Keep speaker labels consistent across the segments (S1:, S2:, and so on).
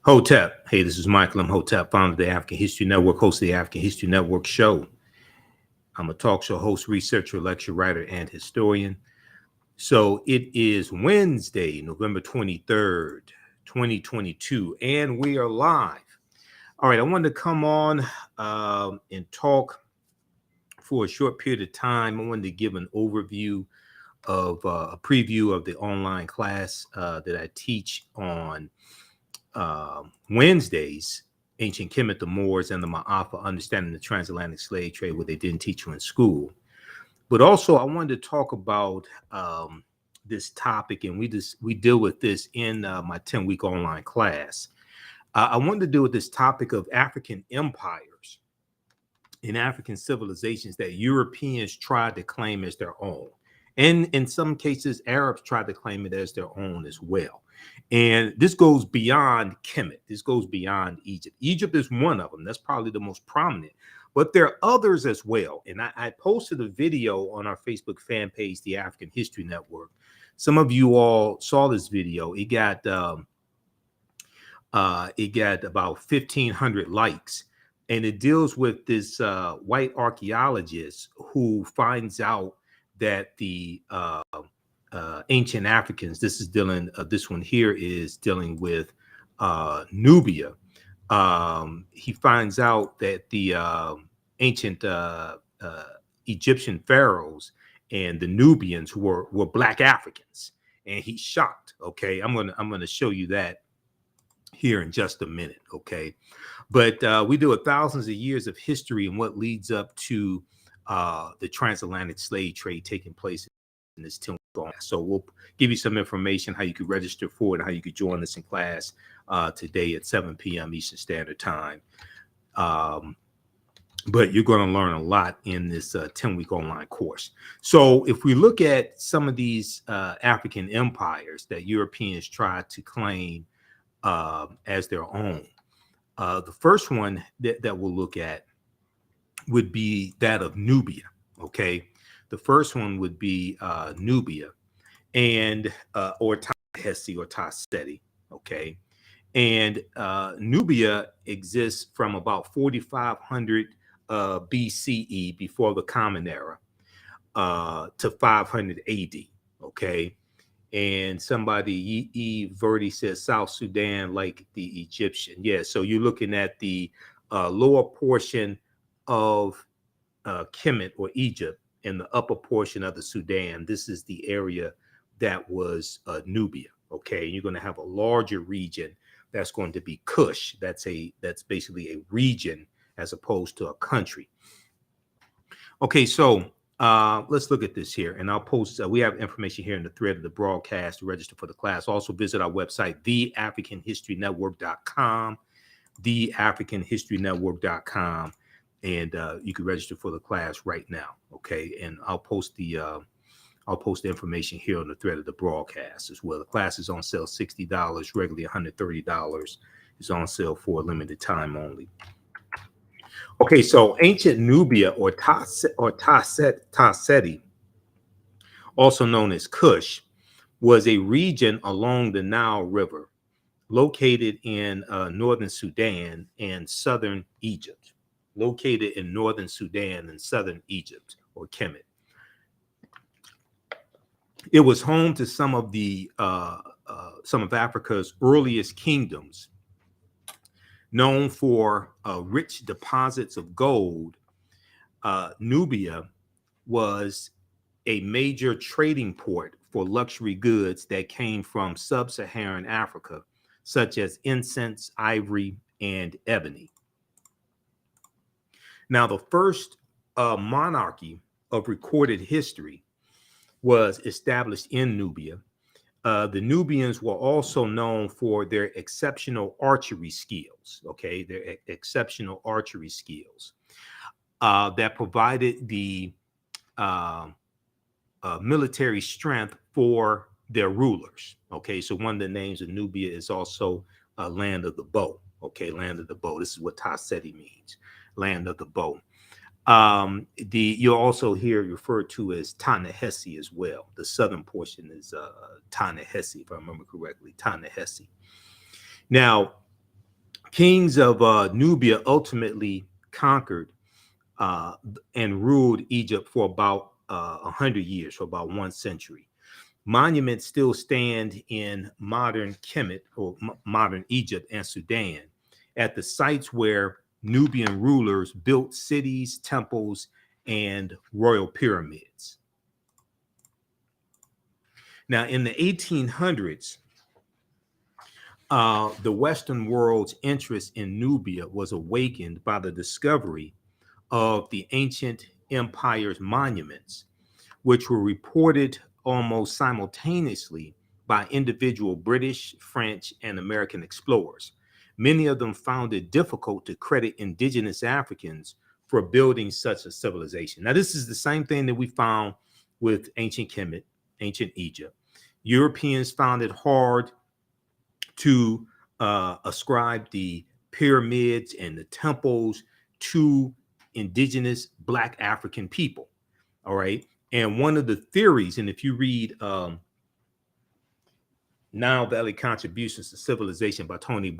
S1: Hotep. Hey, this is Michael. I'm Hotep, founder of the African History Network, host of the African History Network show. I'm a talk show host, researcher, lecturer, writer, and historian. So it is Wednesday, November 23rd, 2022, and we are live. All right, I wanted to come on and talk for a short period of time. I wanted to give an overview of a preview of the online class that I teach on Wednesdays, Ancient Kemet, the Moors, and the Ma'afa, Understanding the Transatlantic Slave Trade, what they didn't teach you in school. But also, I wanted to talk about this topic, and we deal with this in my 10-week online class. I wanted to deal with this topic of African empires and African civilizations that Europeans tried to claim as their own. And in some cases, Arabs tried to claim it as their own as well. And this goes beyond Kemet. This goes beyond Egypt. Egypt is one of them. That's probably the most prominent. But there are others as well. And I posted a video on our Facebook fan page, The African History Network. Some of you all saw this video. It got about 1,500 likes. And it deals with this white archaeologist who finds out that the ancient Africans, this one here is dealing with Nubia. He finds out that the ancient Egyptian pharaohs and the Nubians were Black Africans, and he's shocked. Okay, I'm gonna show you that here in just a minute. Okay, but we do thousands of years of history and what leads up to the transatlantic slave trade taking place in this 10-week class. So we'll give you some information how you could register for it and how you could join us in class today at 7 p.m. Eastern Standard Time. But you're going to learn a lot in this 10-week online course. So if we look at some of these African empires that Europeans tried to claim as their own, the first one that we'll look at would be that of Nubia. Okay, the first one would be Nubia, and or Ta-Hesi or Ta-Seti. Okay, and Nubia exists from about 4,500 BCE, before the Common Era, to 500 AD. Okay, and somebody E. Verdi says South Sudan like the Egyptian. Yeah, so you're looking at the lower portion of Kemet or Egypt and the upper portion of the Sudan. This is the area that was Nubia. Okay, you're going to have a larger region that's going to be Kush. That's basically a region as opposed to a country. Okay, so let's look at this here, and I'll post. We have information here in the thread of the broadcast to register for the class. Also visit our website, TheAfricanHistoryNetwork.com, TheAfricanHistoryNetwork.com. And you can register for the class right now. Okay, and I'll post the information here on the thread of the broadcast as well. The class is on sale $60, regularly $130. It's on sale for a limited time only. Okay, so ancient Nubia or Ta-Seti, also known as Kush, was a region along the Nile River, located in northern Sudan and southern Egypt. Located in northern Sudan and southern Egypt, or Kemet. It was home to some of Africa's earliest kingdoms, known for rich deposits of gold. Nubia was a major trading port for luxury goods that came from sub-Saharan Africa, such as incense, ivory, and ebony. Now, the first monarchy of recorded history was established in Nubia. The Nubians were also known for their exceptional archery skills. Okay, their exceptional archery skills that provided the military strength for their rulers. Okay, so one of the names of Nubia is also land of the bow. Okay, land of the bow. This is what Ta-Seti means. Land of the bow. You'll also hear referred to as Ta-Nehesi as well. The southern portion is Ta-Nehesi, if I remember correctly. Ta-Nehesi. Now, Kings of Nubia ultimately conquered and ruled Egypt for about 100 years, for about 1 century. Monuments still stand in modern Kemet, or modern Egypt and Sudan, at the sites where Nubian rulers built cities, temples, and royal pyramids. Now, in the 1800s, the Western world's interest in Nubia was awakened by the discovery of the ancient empire's monuments, which were reported almost simultaneously by individual British, French, and American explorers. Many of them found it difficult to credit indigenous Africans for building such a civilization. Now, this is the same thing that we found with ancient Kemet, ancient Egypt. Europeans found it hard to ascribe the pyramids and the temples to indigenous Black African people. All right. And one of the theories, and if you read Nile Valley Contributions to Civilization by Tony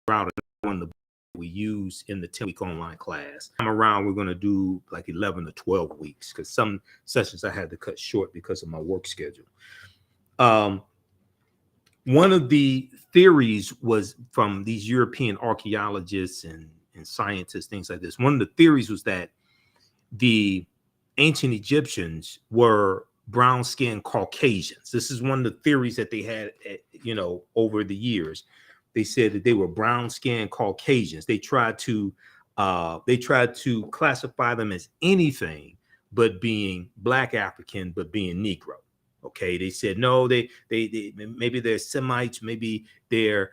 S1: Browder, one of the we use in the 10-week online class. I'm around, we're going to do like 11 to 12 weeks because some sessions I had to cut short because of my work schedule. One of the theories was from these European archaeologists and scientists, things like this. One of the theories was that the ancient Egyptians were brown-skinned Caucasians. This is one of the theories that they had, over the years. They said that they were brown-skinned Caucasians. They tried to classify them as anything but being Black African, but being Negro. Okay, they said no. They maybe they're Semites, maybe they're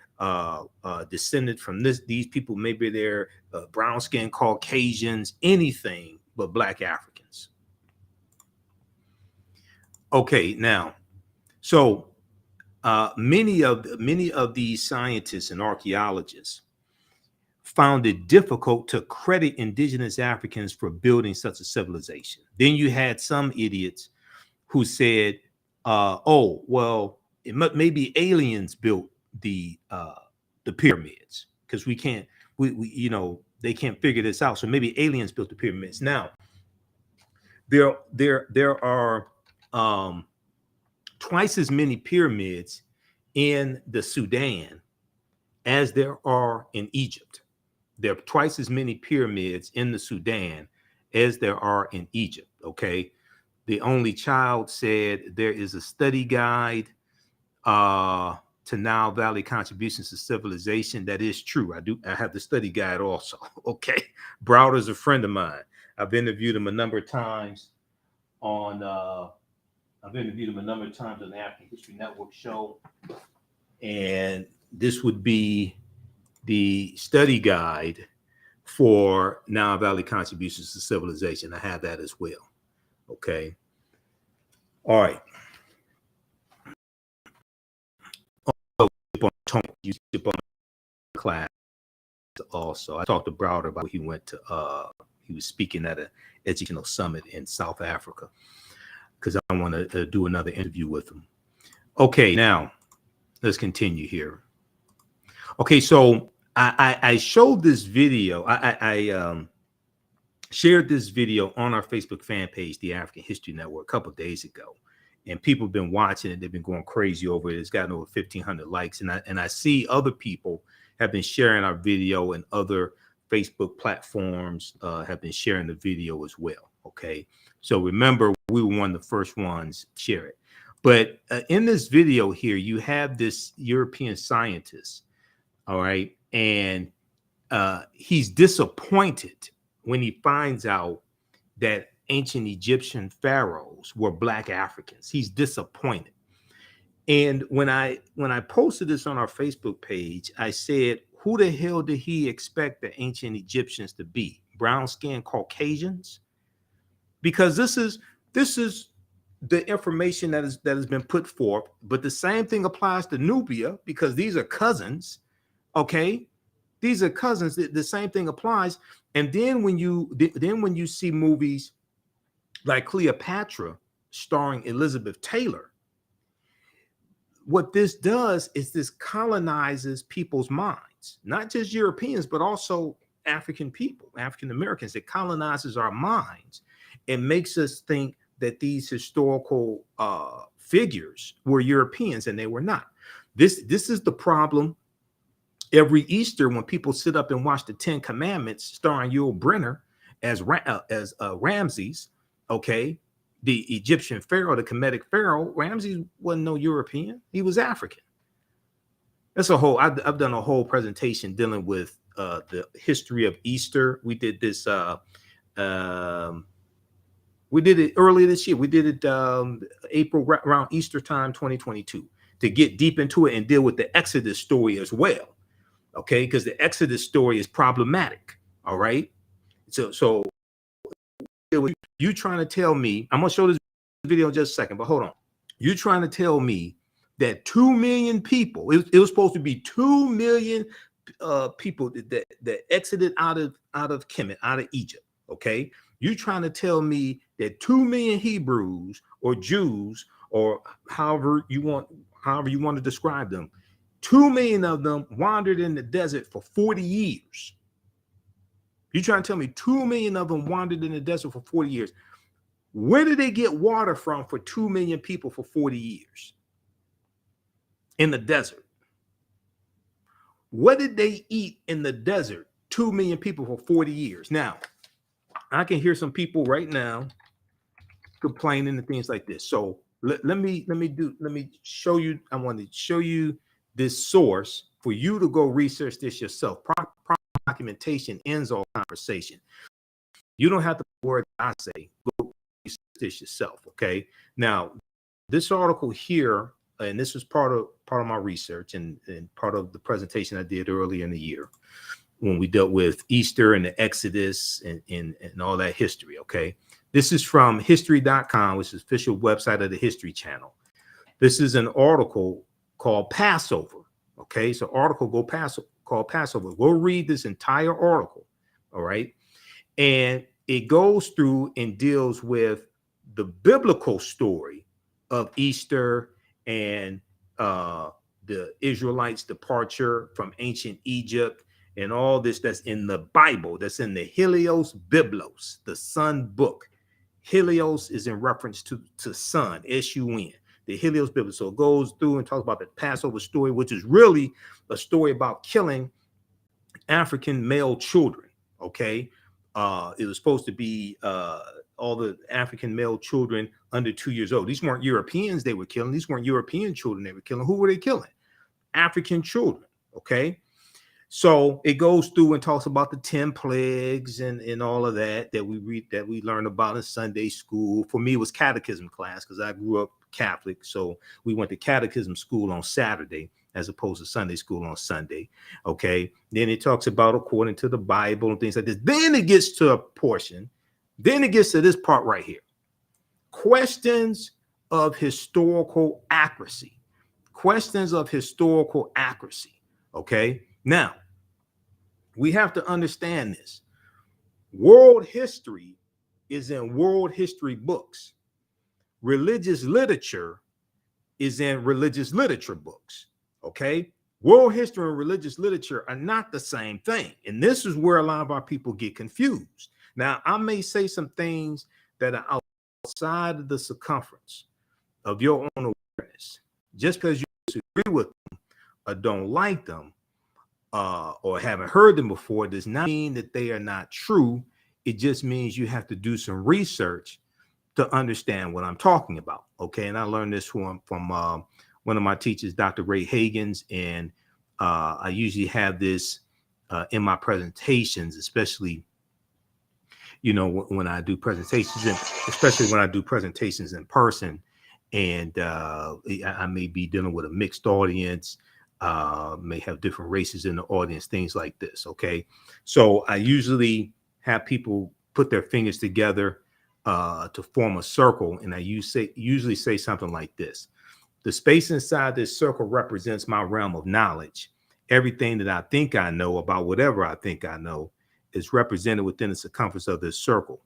S1: descended from these people, maybe they're brown-skinned Caucasians, anything but Black Africans. Okay, now, so many of these scientists and archaeologists found it difficult to credit indigenous Africans for building such a civilization. Then you had some idiots who said, "Oh, well, maybe aliens built the pyramids because we they can't figure this out. So maybe aliens built the pyramids." Now, there are twice as many pyramids in the Sudan as there are in Egypt. There are twice as many pyramids in the Sudan as there are in Egypt. Okay. The Only Child said there is a study guide to Nile Valley Contributions to Civilization. That is true. I have the study guide also. Okay. Browder's a friend of mine. I've interviewed him a number of times on the African History Network show. And this would be the study guide for Nile Valley Contributions to Civilization. I have that as well. Okay. All right. You skip on class also. I talked to Browder about he went to he was speaking at an educational summit in South Africa because I want to do another interview with him. Okay, now let's continue here. Okay, so I showed this video. I shared this video on our Facebook fan page, the African History Network, a couple of days ago, and people have been watching it. They've been going crazy over it. It's gotten over 1,500 likes, and I see other people have been sharing our video, and other Facebook platforms have been sharing the video as well. Okay, so remember, we were one of the first ones to share it. But in this video here, you have this European scientist, all right, and he's disappointed when he finds out that ancient Egyptian pharaohs were Black Africans. He's disappointed. And when I posted this on our Facebook page, I said, who the hell did he expect the ancient Egyptians to be? Brown-skinned Caucasians? Because this is the information that has been put forth, but the same thing applies to Nubia because these are cousins. Okay, these are cousins. The same thing applies. And then when you see movies like Cleopatra starring Elizabeth Taylor, what this does is this colonizes people's minds, not just Europeans, but also African people, African Americans. It colonizes our minds and makes us think that these historical figures were Europeans, and they were not. This is the problem every Easter when people sit up and watch the Ten Commandments starring Yul Brynner as Ramses, okay, the Egyptian pharaoh, the Kemetic pharaoh. Ramses wasn't no European. He was African. That's a whole, I've done a whole presentation dealing with the history of Easter. We did this, we did it earlier this year. We did it April, around Easter time, 2022, to get deep into it and deal with the Exodus story as well. Okay, because the Exodus story is problematic. All right. So you trying to tell me, I'm gonna show this video in just a second, but hold on. You trying to tell me that 2 million people, it was supposed to be 2 million people that exited out of Kemet, out of Egypt. Okay. You trying to tell me that 2 million Hebrews or Jews, or however you want to describe them, 2 million of them wandered in the desert for 40 years. You trying to tell me 2 million of them wandered in the desert for 40 years? Where did they get water from for 2 million people for 40 years in the desert? What did they eat in the desert? 2 million people for 40 years. Now, I can hear some people right now complaining and things like this. So let me show you. I want to show you this source for you to go research this yourself. Documentation ends all conversation. You don't have to word I say. Go research this yourself. Okay. Now, this article here, and this was part of my research and part of the presentation I did earlier in the year when we dealt with Easter and the Exodus and all that history. Okay. This is from history.com, which is the official website of the History Channel. This is an article called Passover. Okay. So article called Passover. Go read this entire article. All right. And it goes through and deals with the biblical story of Easter and the Israelites' departure from ancient Egypt and all this that's in the Bible, that's in the Helios Biblos, the Sun book. Helios is in reference to sun, S-U-N, the Helios Biblos. So it goes through and talks about the Passover story, which is really a story about killing African male children. Okay. It was supposed to be all the African male children under 2 years old. These weren't Europeans they were killing. These weren't European children they were killing. Who were they killing? African children. Okay. So it goes through and talks about the 10 plagues and all of that we read, that we learned about in Sunday school. For me, it was catechism class because I grew up Catholic. So we went to catechism school on Saturday as opposed to Sunday school on Sunday. Okay. Then it talks about according to the Bible and things like this. Then it gets to a portion. Then it gets to this part right here. Questions of historical accuracy. Questions of historical accuracy. Okay. Now, we have to understand this. World history is in world history books. Religious literature is in religious literature books. Okay. World history and religious literature are not the same thing. And this is where a lot of our people get confused. Now, I may say some things that are outside of the circumference of your own awareness. Just because you disagree with them or don't like them or haven't heard them before does not mean that they are not true. It just means you have to do some research to understand what I'm talking about. Okay. And I learned this from one of my teachers, Dr. Ray Hagins. And I usually have this in my presentations, especially, you know, when I do presentations, and especially when I do presentations in person, and I may be dealing with a mixed audience, may have different races in the audience, things like this. Okay. So I usually have people put their fingers together to form a circle. And I usually say something like this. The space inside this circle represents my realm of knowledge. Everything that I think I know about whatever I think I know is represented within the circumference of this circle.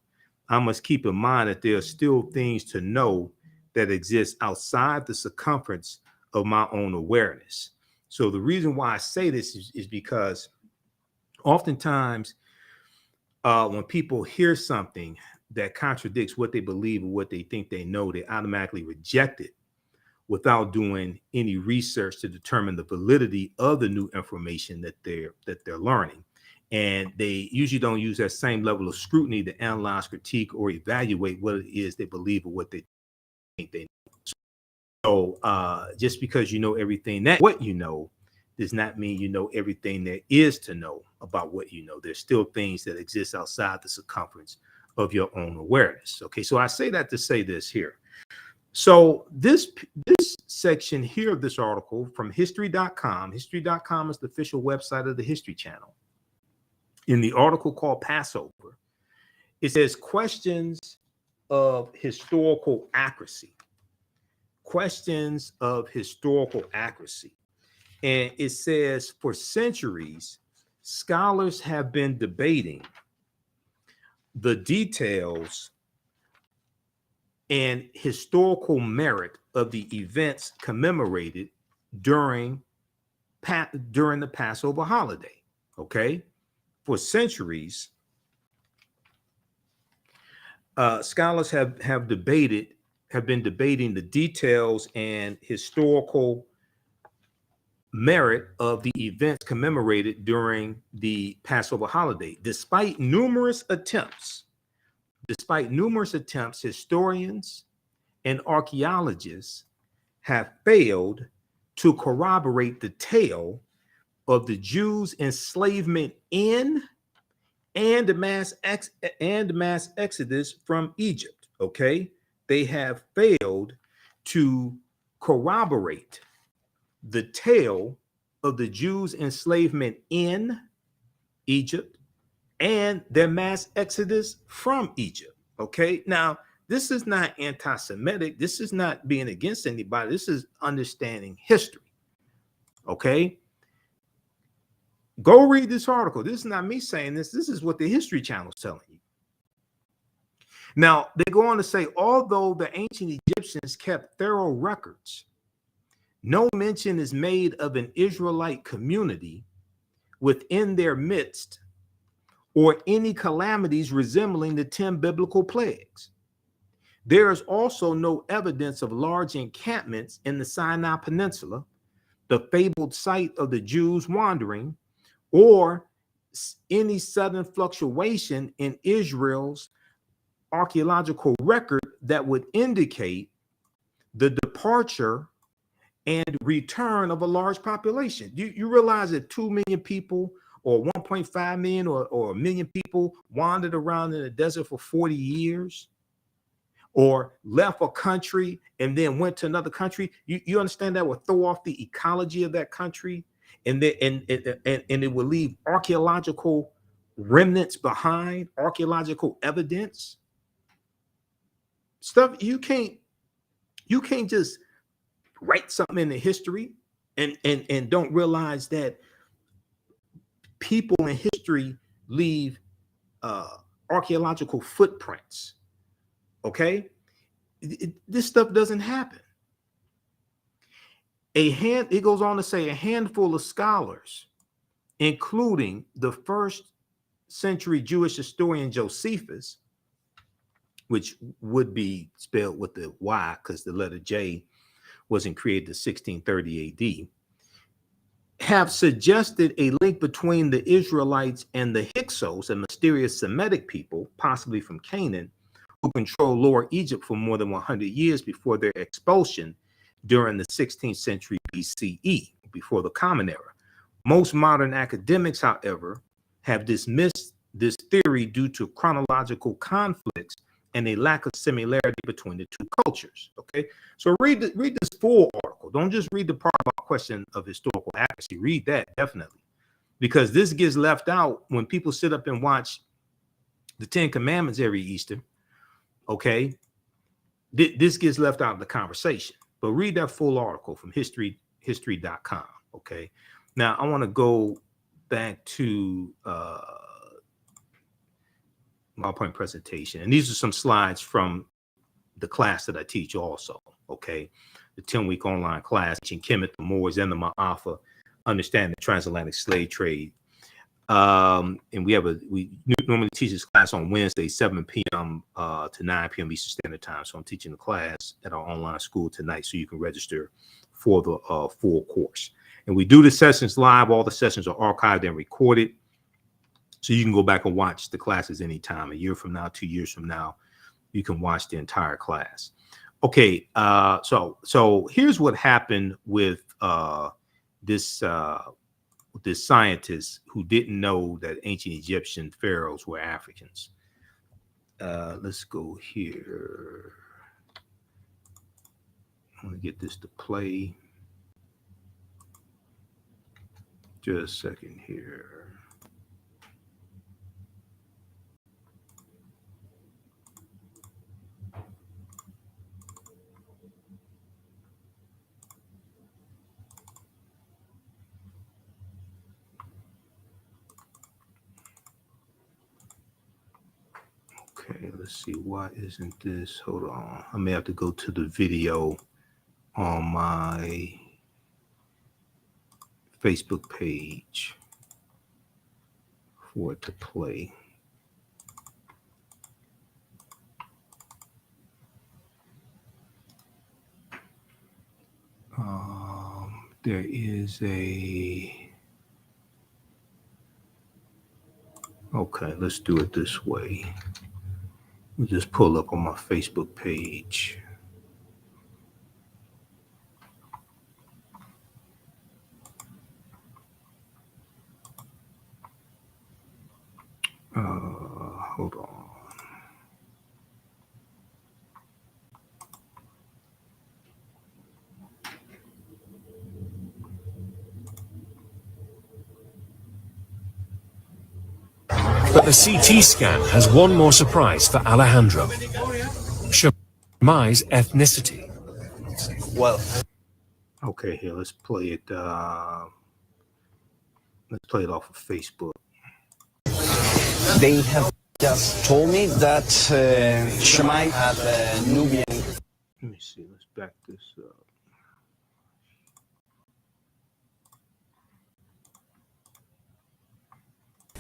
S1: I must keep in mind that there are still things to know that exist outside the circumference of my own awareness. So the reason why I say this is because oftentimes when people hear something that contradicts what they believe or what they think they know, they automatically reject it without doing any research to determine the validity of the new information that they're learning. And they usually don't use that same level of scrutiny to analyze, critique, or evaluate what it is they believe or what they think they know. So just because you know everything that what you know does not mean you know everything there is to know about what you know. There's still things that exist outside the circumference of your own awareness. Okay, so I say that to say this here. So this section here of this article from history.com, history.com is the official website of the History Channel. In the article called Passover, it says questions of historical accuracy. Questions of historical accuracy. And it says for centuries, scholars have been debating the details and historical merit of the events commemorated during the Passover holiday. Okay, for centuries, scholars have been debating the details and historical merit of the events commemorated during the Passover holiday. Despite numerous attempts, historians and archaeologists have failed to corroborate the tale of the Jews' enslavement in and the mass exodus from Egypt. Okay, they have failed to corroborate the tale of the Jews' enslavement in Egypt and their mass exodus from Egypt. Okay, now this is not anti-Semitic. This is not being against anybody. This is understanding history. Okay, go read this article. This is not me saying this. This is what the History Channel is telling you. Now, they go on to say, although the ancient Egyptians kept thorough records, no mention is made of an Israelite community within their midst or any calamities resembling the 10 biblical plagues. There is also no evidence of large encampments in the Sinai Peninsula, the fabled site of the Jews wandering, or any sudden fluctuation in Israel's archaeological record that would indicate the departure and return of a large population. You realize that 2 million people or 1.5 million or a million people wandered around in the desert for 40 years or left a country and then went to another country? You understand that would throw off the ecology of that country, and it will leave archaeological remnants behind, archaeological evidence. Stuff you can't just write something in the history and don't realize that people in history leave archaeological footprints. Okay, this stuff doesn't happen. It goes on to say a handful of scholars, including the first century Jewish historian Josephus, which would be spelled with the Y because the letter J wasn't created in 1630 AD, have suggested a link between the Israelites and the Hyksos, a mysterious Semitic people, possibly from Canaan, who controlled Lower Egypt for more than 100 years before their expulsion during the 16th century BCE, before the Common Era. Most modern academics, however, have dismissed this theory due to chronological conflicts and a lack of similarity between the two cultures. Okay, so read this full article. Don't just read the part about question of historical accuracy. Read that definitely, because this gets left out when people sit up and watch the 10 Commandments every Easter. Okay, this gets left out of the conversation. But read that full article from history.com. Okay, now I want to go back to PowerPoint presentation, and these are some slides from the class that I teach also. Okay, the 10-week online class, Ancient Kemet, the Moors, and the Ma'afa, Understanding the Transatlantic Slave Trade. And we normally teach this class on Wednesday, 7 p.m. To 9 p.m. Eastern Standard Time. So I'm teaching the class at our online school tonight, so you can register for the full course. And we do the sessions live. All the sessions are archived and recorded, so you can go back and watch the classes anytime. A year from now, 2 years from now, you can watch the entire class. Okay, so here's what happened with this scientist who didn't know that ancient Egyptian pharaohs were Africans. Let's go here. I'm gonna get this to play. Just a second here. Okay, let's see. Why isn't this? Hold on. I may have to go to the video on my Facebook page for it to play. There is a. Okay, let's do it this way. We'll just pull up on my Facebook page. Hold on.
S2: But the CT scan has one more surprise for Alejandro. Shemai's ethnicity.
S3: Well,
S1: okay, here, let's play it. Let's play it off of Facebook.
S3: they have just told me that Shemai had a Nubian.
S1: Let me see. Let's back this up.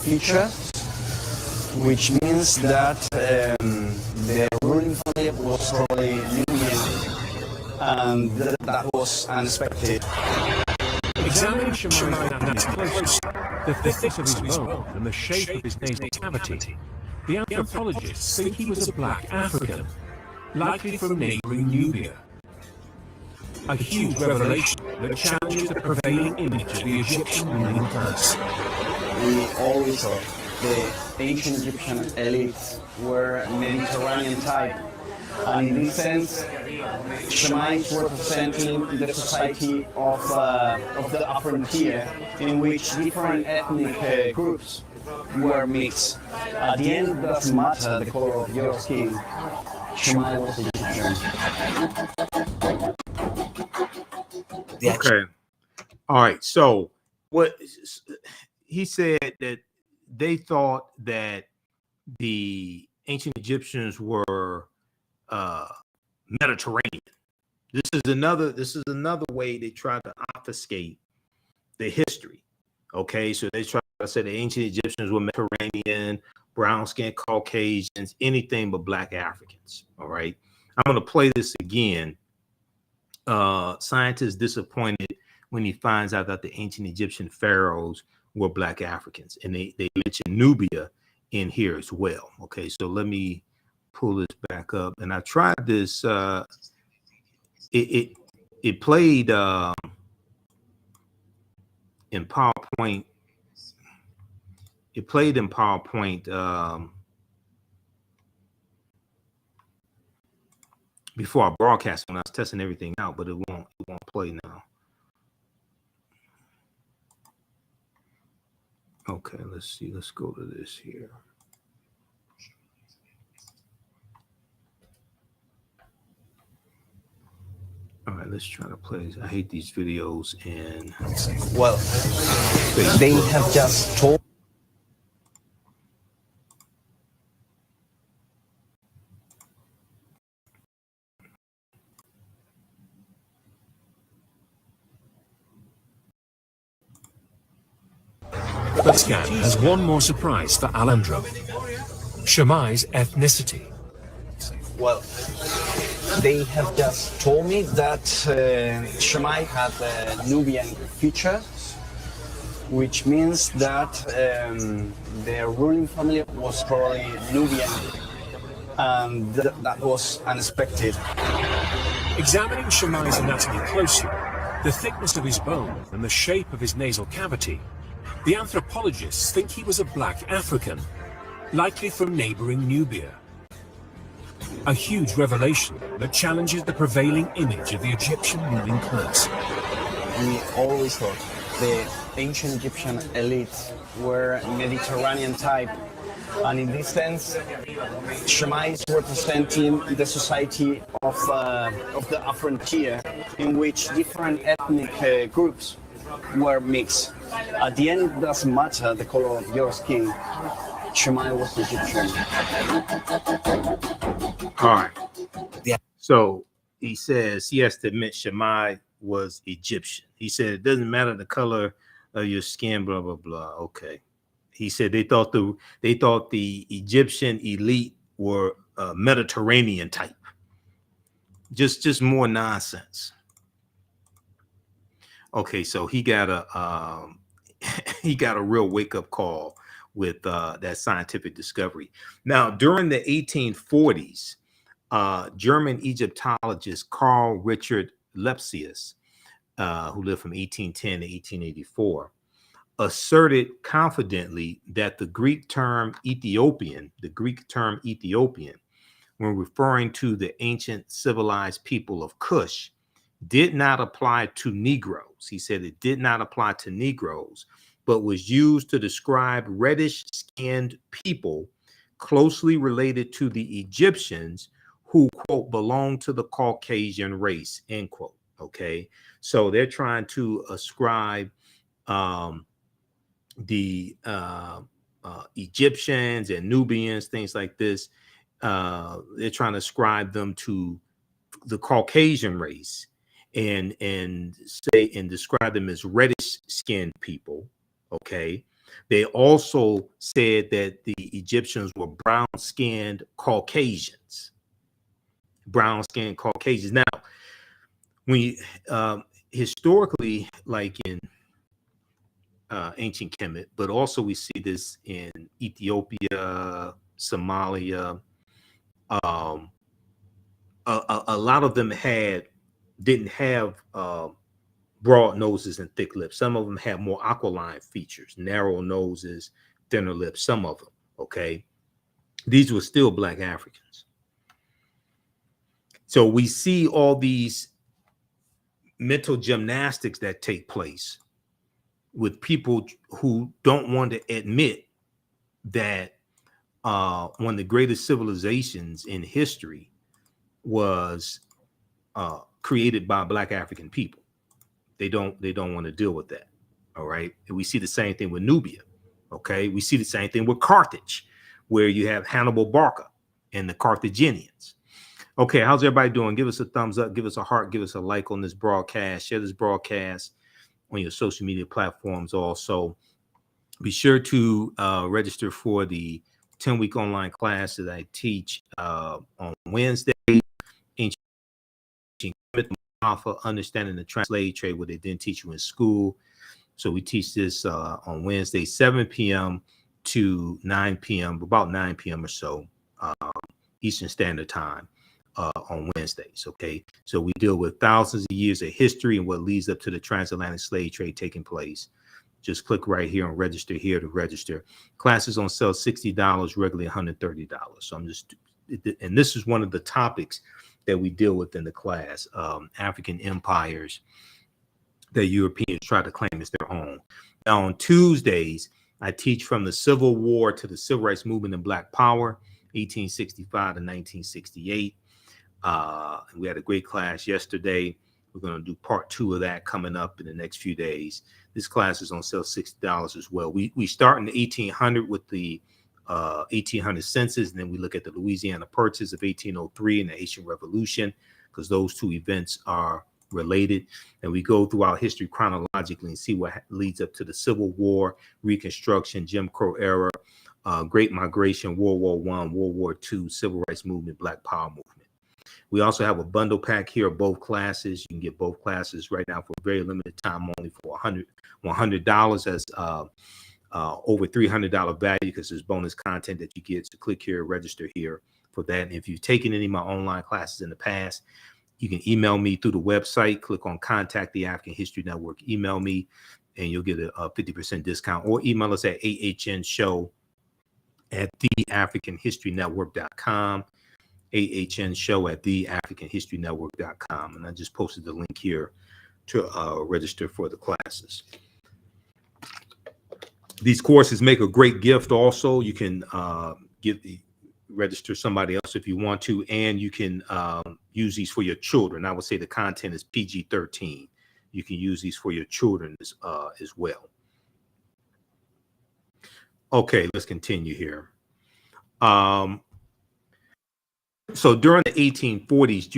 S3: Feature, which means that the ruling family was probably Nubian, and that was unexpected.
S2: Examining Shemai's anatomy closely, the thickness of his bone and the shape of his nasal cavity, the anthropologists think he was a black African, likely from neighboring Nubia. A huge revelation that challenges the prevailing image of the Egyptian ruling class.
S3: We always thought the ancient Egyptian elites were Mediterranean type, and in this sense, Shemai is representing the society of the upper tier, in which different ethnic groups were mixed. At the end, it doesn't matter the color of your skin. Shemai was Egyptian.
S1: Okay. All right. So what he said that they thought that the ancient Egyptians were Mediterranean. This is another way they try to obfuscate the history. Okay, so they try to say the ancient Egyptians were Mediterranean, brown skinned Caucasians, anything but black Africans. All right. I'm gonna play this again. Scientists disappointed when he finds out that the ancient Egyptian pharaohs were black Africans, and they mention Nubia in here as well. Okay, so let me pull this back up, and I tried this. It played in PowerPoint. It played in PowerPoint before I broadcast when I was testing everything out, but it won't play now. Okay, let's see. Let's go to this here. All right, let's try to play. I hate these videos and
S3: well, they have just told.
S2: But Scan has one more surprise for Alejandro. Shammai's ethnicity.
S3: Well, they have just told me that Shammai had Nubian features, which means that their ruling family was probably Nubian, and that was unexpected.
S2: Examining Shammai's anatomy closely, the thickness of his bone and the shape of his nasal cavity, the anthropologists think he was a black African, likely from neighboring Nubia. A huge revelation that challenges the prevailing image of the Egyptian ruling class.
S3: We always thought the ancient Egyptian elites were Mediterranean type, and in this sense, Shammai is representing the society of the frontier, in which different ethnic groups were mixed. At the end, it doesn't matter the color of your skin. Shammai was Egyptian.
S1: All right.
S3: Yeah.
S1: So he says he has to admit Shammai was Egyptian. He said it doesn't matter the color of your skin, blah blah blah. Okay. He said they thought the Egyptian elite were Mediterranean type. Just more nonsense. Okay, so he got a real wake up call with that scientific discovery. Now, during the 1840s, German Egyptologist Carl Richard Lepsius, who lived from 1810 to 1884, asserted confidently that the Greek term Ethiopian, when referring to the ancient civilized people of Kush, did not apply to Negroes. He said it did not apply to Negroes, but was used to describe reddish-skinned people closely related to the Egyptians who, quote, belong to the Caucasian race, end quote. Okay, so they're trying to ascribe the Egyptians and Nubians, things like this. They're trying to ascribe them to the Caucasian race and describe them as reddish-skinned people. Okay, they also said that the Egyptians were brown-skinned Caucasians. Now, when historically, like in ancient Kemet, but also we see this in Ethiopia, Somalia. A lot of them didn't have broad noses and thick lips. Some of them had more aquiline features, narrow noses, thinner lips. Some of them, okay. These were still Black Africans. So we see all these mental gymnastics that take place with people who don't want to admit that one of the greatest civilizations in history was created by Black African people. They don't want to deal with that. All right. And we see the same thing with Nubia. Okay. We see the same thing with Carthage, where you have Hannibal Barca and the Carthaginians. Okay. How's everybody doing? Give us a thumbs up, give us a heart, give us a like on this broadcast, share this broadcast on your social media platforms. Also, be sure to register for the 10-week online class that I teach on Wednesday. Ancient Kemet, understanding the slave trade, what they didn't teach you in school. So we teach this on Wednesday, 7 p.m. to 9 p.m., about 9 p.m. or so, Eastern Standard Time on Wednesdays. Okay, so we deal with thousands of years of history and what leads up to the transatlantic slave trade taking place. Just click right here and register here to register. Classes on sale $60, regularly $130. So and this is one of the topics that we deal with in the class, African empires that Europeans try to claim as their own. Now on Tuesdays, I teach from the Civil War to the Civil Rights Movement and Black Power, 1865 to 1968. We had a great class yesterday. We're going to do part 2 of that coming up in the next few days. This class is on sale $60 as well. We start in the 1800 with the 1800 census, and then we look at the Louisiana Purchase of 1803 and the Haitian Revolution, because those two events are related. And we go through our history chronologically and see what leads up to the Civil War, Reconstruction, Jim Crow era, Great Migration, World War I, World War II, Civil Rights Movement, Black Power movement. We also have a bundle pack here of both classes. You can get both classes right now for a very limited time, only for $100 as over $300 value, because there's bonus content that you get. So click here, register here for that. And if you've taken any of my online classes in the past, you can email me through the website. Click on Contact the African History Network. Email me, and you'll get a 50% discount. Or email us at AHNShow@TheAfricanHistoryNetwork.com. AHNShow@TheAfricanHistoryNetwork.com. And I just posted the link here to register for the classes. These courses make a great gift also. You can register somebody else if you want to, and you can use these for your children. I would say the content is PG-13. You can use these for your children as well. Okay, let's continue here. So during the 1840s,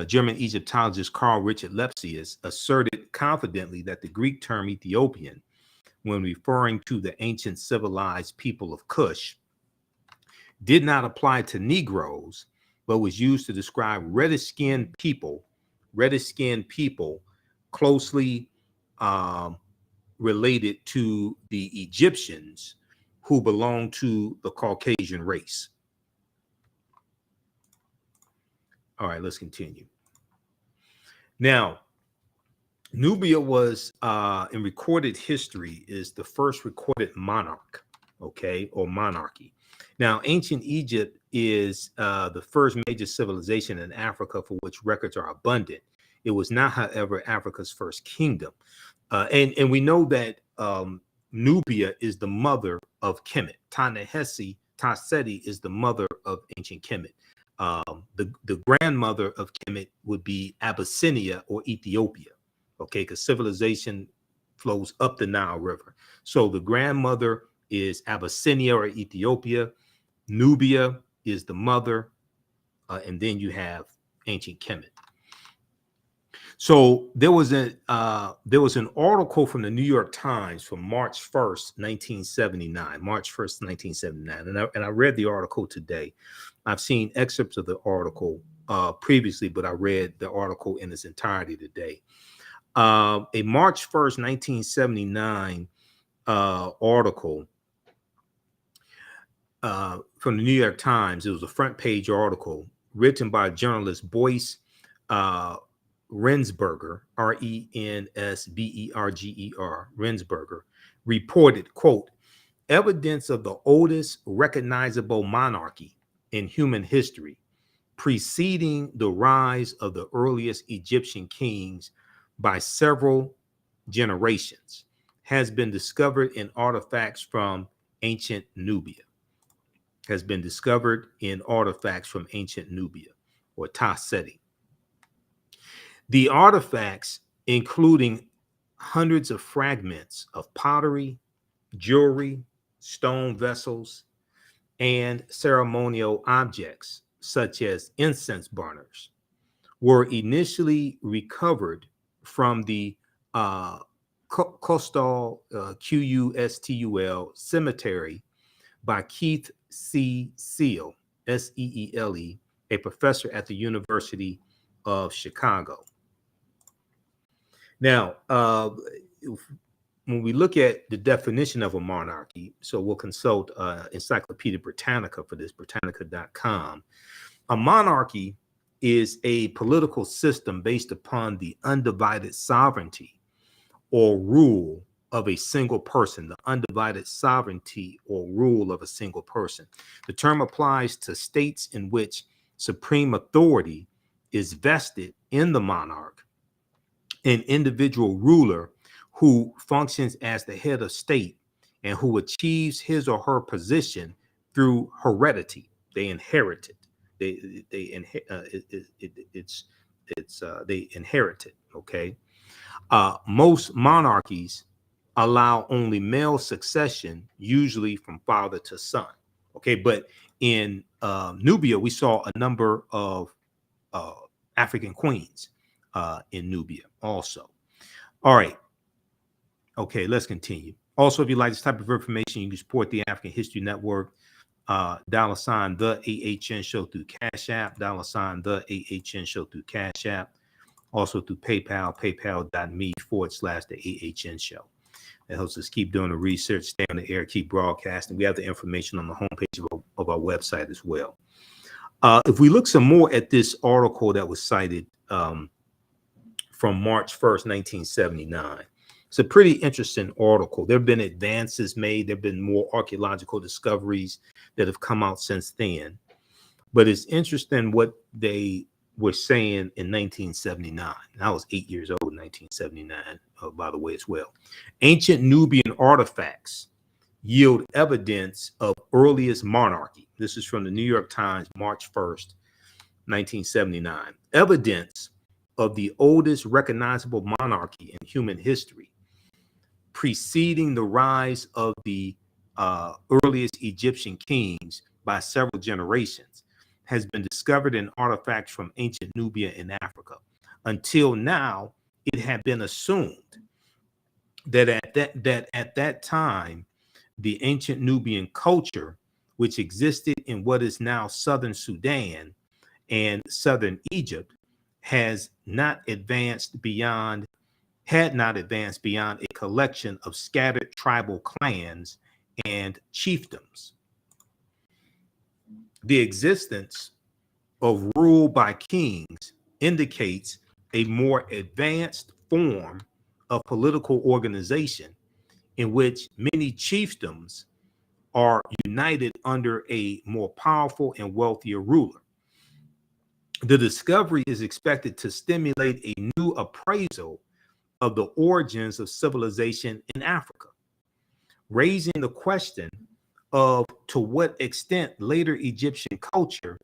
S1: German Egyptologist Carl Richard Lepsius asserted confidently that the Greek term Ethiopian, when referring to the ancient civilized people of Kush, did not apply to Negroes, but was used to describe reddish-skinned people closely related to the Egyptians who belonged to the Caucasian race. All right, let's continue. Now, Nubia was, in recorded history, is the first recorded monarch, okay, or monarchy. Now, ancient Egypt is the first major civilization in Africa for which records are abundant. It was not, however, Africa's first kingdom. And we know that Nubia is the mother of Kemet. Ta-Seti is the mother of ancient Kemet. The grandmother of Kemet would be Abyssinia or Ethiopia, okay, because civilization flows up the Nile River. So the grandmother is Abyssinia or Ethiopia. Nubia is the mother, and then you have ancient Kemet. So there was an article from the New York Times from March 1st, 1979. March 1st, 1979, and I read the article today. I've seen excerpts of the article previously, but I read the article in its entirety today. A March 1st, 1979 article from the New York Times. It was a front page article written by journalist Boyce Rensberger, Rensberger, Rensberger, reported, quote, evidence of the oldest recognizable monarchy in human history, preceding the rise of the earliest Egyptian kings by several generations, has been discovered in artifacts from ancient Nubia. Has been discovered in artifacts from ancient Nubia, or Ta-Seti. The artifacts, including hundreds of fragments of pottery, jewelry, stone vessels, and ceremonial objects, such as incense burners, were initially recovered from the Qustul, Qustul cemetery by Keith C. Seale, Seele, a professor at the University of Chicago. Now, when we look at the definition of a monarchy, so we'll consult Encyclopedia Britannica for this, Britannica.com. A monarchy is a political system based upon the undivided sovereignty or rule of a single person, the undivided sovereignty or rule of a single person. The term applies to states in which supreme authority is vested in the monarch, an individual ruler who functions as the head of state and who achieves his or her position through heredity. They inherit it. They inherit it. Okay. Most monarchies allow only male succession, usually from father to son. Okay, but in Nubia, we saw a number of African queens. in Nubia also. All right. Okay, let's continue. Also, if you like this type of information, you can support the African History Network. $ the AHN show through Cash App, $ the AHN show through Cash App, also through PayPal, paypal.me/the AHN show. That helps us keep doing the research, stay on the air, keep broadcasting. We have the information on the homepage of our website as well. If we look some more at this article that was cited from March 1st, 1979, it's a pretty interesting article. There have been advances made. There have been more archaeological discoveries that have come out since then. But it's interesting what they were saying in 1979. And I was 8 years old in 1979, by the way, as well. Ancient Nubian artifacts yield evidence of earliest monarchy. This is from the New York Times, March 1st, 1979. Evidence of the oldest recognizable monarchy in human history, preceding the rise of the earliest Egyptian kings by several generations, has been discovered in artifacts from ancient Nubia in Africa. Until now, it had been assumed that at that time, the ancient Nubian culture, which existed in what is now southern Sudan and southern Egypt, had not advanced beyond a collection of scattered tribal clans and chiefdoms. The existence of rule by kings indicates a more advanced form of political organization in which many chiefdoms are united under a more powerful and wealthier ruler. The discovery is expected to stimulate a new appraisal of the origins of civilization in Africa, raising the question of to what extent later Egyptian culture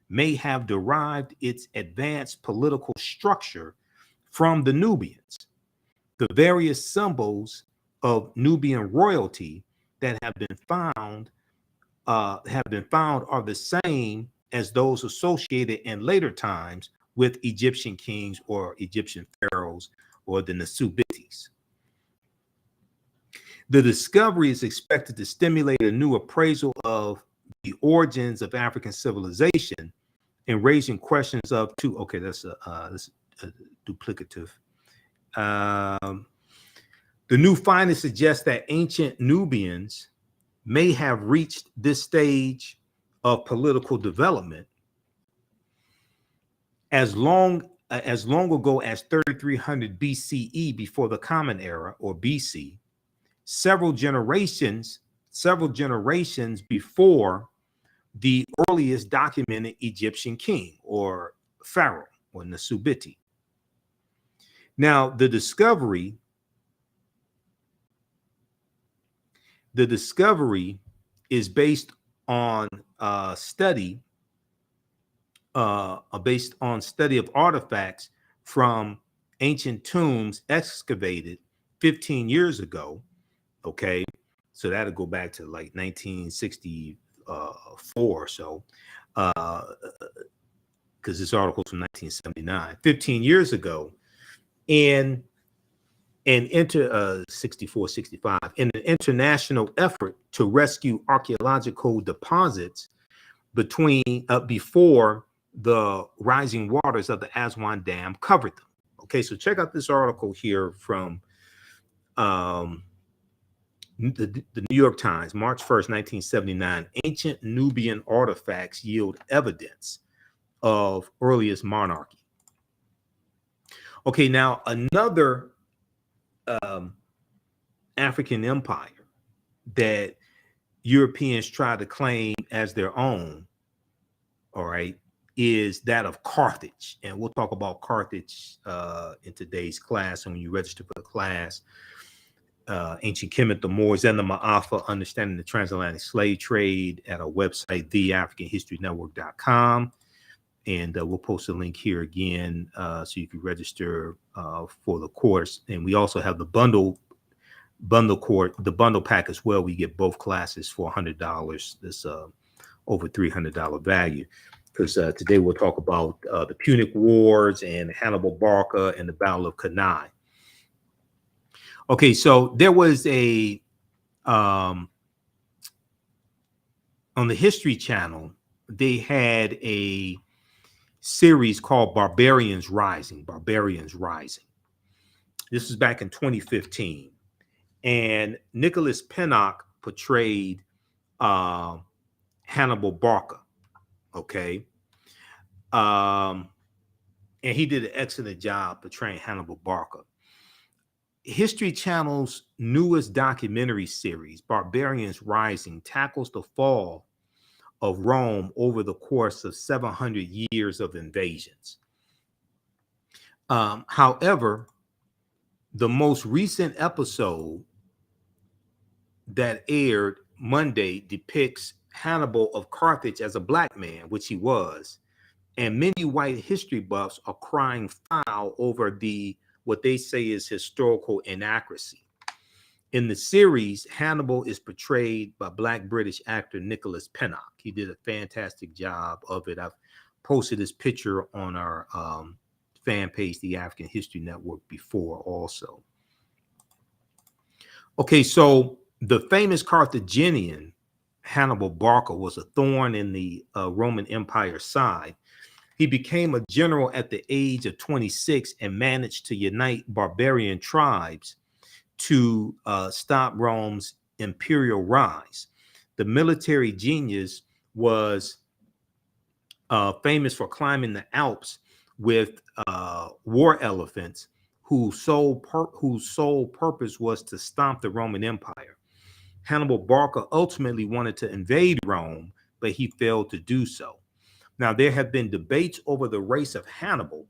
S1: may have derived its advanced political structure from the Nubians. The various symbols of Nubian royalty that have been found are the same as those associated in later times with Egyptian kings or Egyptian pharaohs or the Nasubitis. The discovery is expected to stimulate a new appraisal of the origins of African civilization and raising questions of two. Okay, that's duplicative. The new findings suggest that ancient Nubians may have reached this stage of political development as long ago as 3300 BCE, before the Common Era, or BC, several generations before the earliest documented Egyptian king or pharaoh or Nasubiti. Now, the discovery is based on study of artifacts from ancient tombs excavated 15 years ago. Okay, so that'll go back to like 1964 or so, because this article's from 1979, 15 years ago, and 64, 65, in an international effort to rescue archaeological deposits before the rising waters of the Aswan Dam covered them. Okay, so check out this article here from the New York Times, March 1st, 1979. Ancient Nubian artifacts yield evidence of earliest monarchy. Okay, now another African empire that Europeans try to claim as their own, all right, is that of Carthage. And we'll talk about Carthage in today's class. And when you register for the class, Ancient Kemet, the Moors, and the Ma'afa, Understanding the Transatlantic Slave Trade, at our website, TheAfricanHistoryNetwork.com. And we'll post a link here again so you can register for the course. And we also have the bundle pack as well. We get both classes for $100. This over $300 value. because today we'll talk about the Punic Wars and Hannibal Barca and the Battle of Cannae. Okay, so there was a on the History Channel, they had a series called Barbarians Rising. Barbarians Rising. This was back in 2015, and Nicholas Pinnock portrayed Hannibal Barca. Okay, and he did an excellent job portraying Hannibal Barca. History Channel's newest documentary series, Barbarians Rising, tackles the fall of Rome over the course of 700 years of invasions. However, the most recent episode that aired Monday depicts Hannibal of Carthage as a black man, which he was, and many white history buffs are crying foul over what they say is historical inaccuracy. In the series, Hannibal is portrayed by Black British actor Nicholas Pinnock. He did a fantastic job of it. I've posted this picture on our fan page, the African History Network, before also. Okay, so the famous Carthaginian Hannibal Barca was a thorn in the Roman Empire's side. He became a general at the age of 26 and managed to unite barbarian tribes to stop Rome's imperial rise. The military genius was famous for climbing the Alps with war elephants whose sole purpose was to stomp the Roman Empire. Hannibal Barca ultimately wanted to invade Rome, but he failed to do so. Now, there have been debates over the race of Hannibal.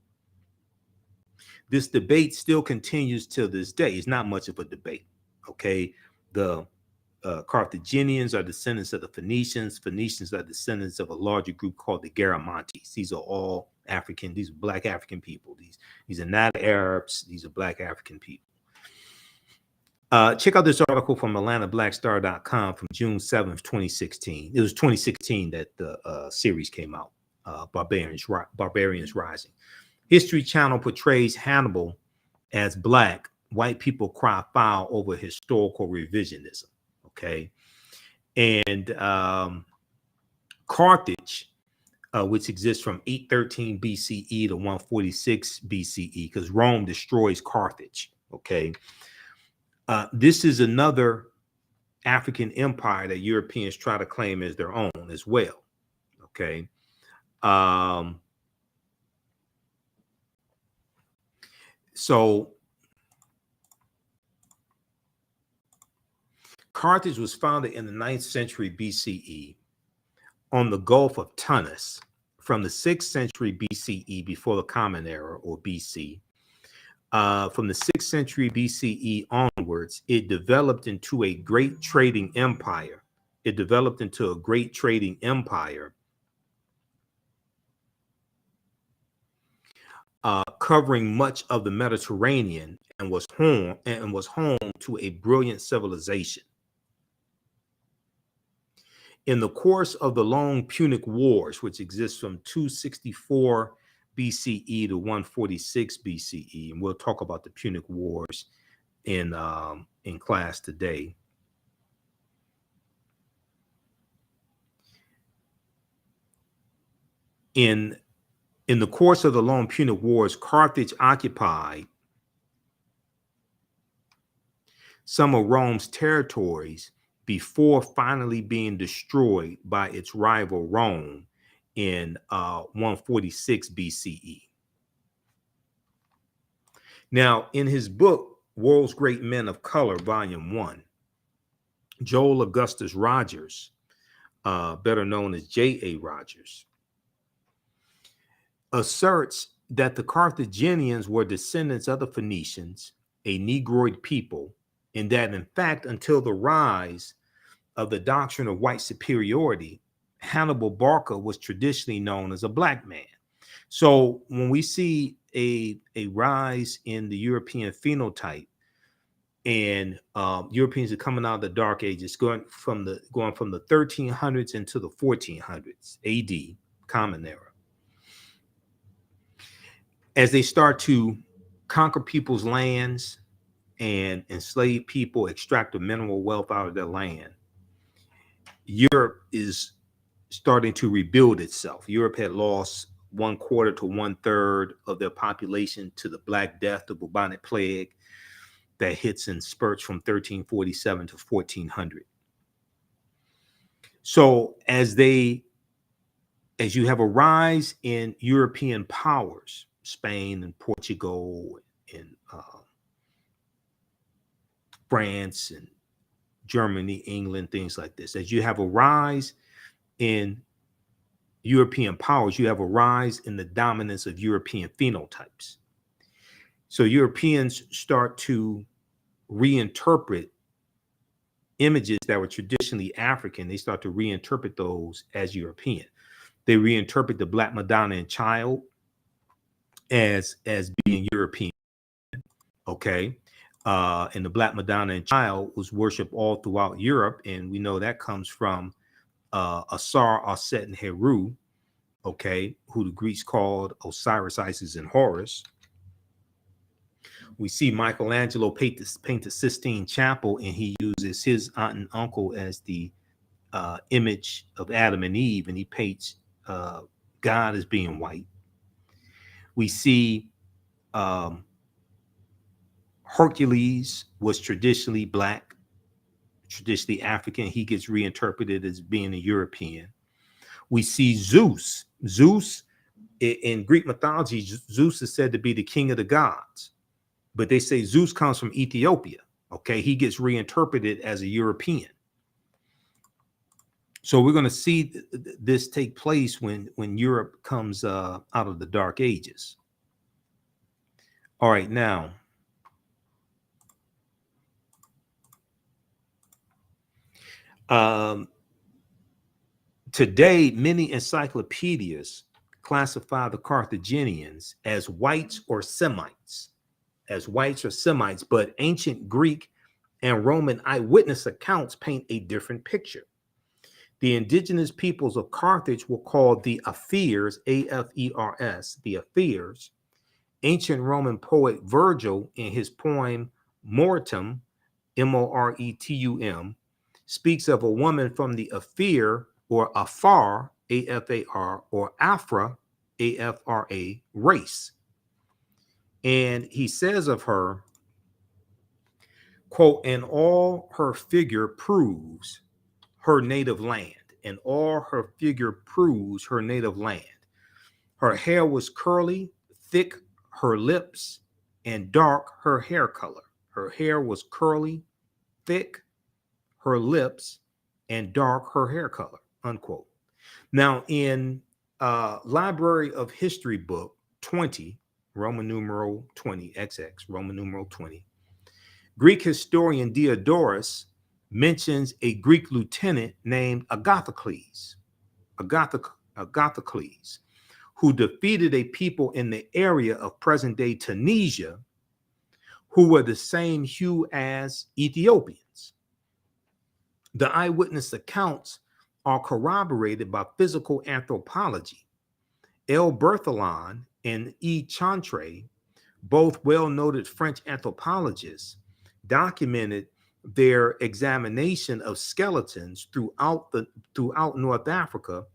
S1: This debate still continues till this day. It's not much of a debate, okay? The Carthaginians are descendants of the Phoenicians. Phoenicians are descendants of a larger group called the Garamantes. These are all African. These are Black African people. These are not Arabs. These are Black African people. Check out this article from AtlantaBlackStar.com from June 7th, 2016. It was 2016 that the series came out, Barbarians Rising. History Channel portrays Hannibal as Black. White people cry foul over historical revisionism. Okay. And Carthage, which exists from 813 BCE to 146 BCE, because Rome destroys Carthage. Okay. This is another African empire that Europeans try to claim as their own as well. Okay. So Carthage was founded in the 9th century BCE on the Gulf of Tunis. From the 6th century BCE, before the Common Era, or BC, from the 6th century BCE onwards, it developed into a great trading empire. Covering much of the Mediterranean, and was home to a brilliant civilization. In the course of the long Punic Wars, which exists from 264 BCE to 146 BCE, and we'll talk about the Punic Wars in class today. In the course of the long Punic Wars, Carthage occupied some of Rome's territories before finally being destroyed by its rival Rome in 146 BCE. Now, in his book, World's Great Men of Color, Volume 1, Joel Augustus Rogers, better known as J.A. Rogers, asserts that the Carthaginians were descendants of the Phoenicians, a Negroid people, and that, in fact, until the rise of the doctrine of white superiority, Hannibal Barca was traditionally known as a Black man. So when we see a rise in the European phenotype, and Europeans are coming out of the Dark Ages, going from the 1300s into the 1400s AD, Common Era. As they start to conquer people's lands and enslave people, extract the mineral wealth out of their land, Europe is starting to rebuild itself. Europe had lost 1/4 to 1/3 of their population to the Black Death, the bubonic plague that hits in spurts from 1347 to 1400. So as you have a rise in European powers, Spain and Portugal and France and Germany, England, things like this, as you have a rise in European powers, you have a rise in the dominance of European phenotypes. So Europeans start to reinterpret images that were traditionally African. They start to reinterpret those as European. They reinterpret the Black Madonna and Child as being European. Okay. And the Black Madonna and Child was worshipped all throughout Europe. And we know that comes from Ausar, Auset, and Heru, okay, who the Greeks called Osiris, Isis, and Horus. We see Michelangelo paint the Sistine Chapel, and he uses his aunt and uncle as the image of Adam and Eve, and he paints God as being white. We see Hercules was traditionally Black, traditionally African. He gets reinterpreted as being a European. We see Zeus. Zeus, in Greek mythology, Zeus is said to be the king of the gods, but they say Zeus comes from Ethiopia. Okay, he gets reinterpreted as a European. So we're going to see this take place when Europe comes out of the Dark Ages. All right, now, today, many encyclopedias classify the Carthaginians as whites or Semites, but ancient Greek and Roman eyewitness accounts paint a different picture. The indigenous peoples of Carthage were called the Afars, A-F-E-R-S, the Afars. Ancient Roman poet Virgil, in his poem Moretum, M-O-R-E-T-U-M, speaks of a woman from the Afar or Afar, A-F-A-R, or Afra, A-F-R-A, race. And he says of her, quote, and all her figure proves her native land. And all her figure proves her native land. Her hair was curly, thick her lips, and dark her hair color. Her hair was curly, thick her lips, and dark her hair color, unquote. Now, in Library of History book 20, Roman numeral 20, XX, Roman numeral 20, Greek historian Diodorus mentions a Greek lieutenant named Agathocles, who defeated a people in the area of present-day Tunisia who were the same hue as Ethiopians. The eyewitness accounts are corroborated by physical anthropology. L. Berthelon and E. Chantre, both well-noted French anthropologists, documented their examination of skeletons throughout North Africa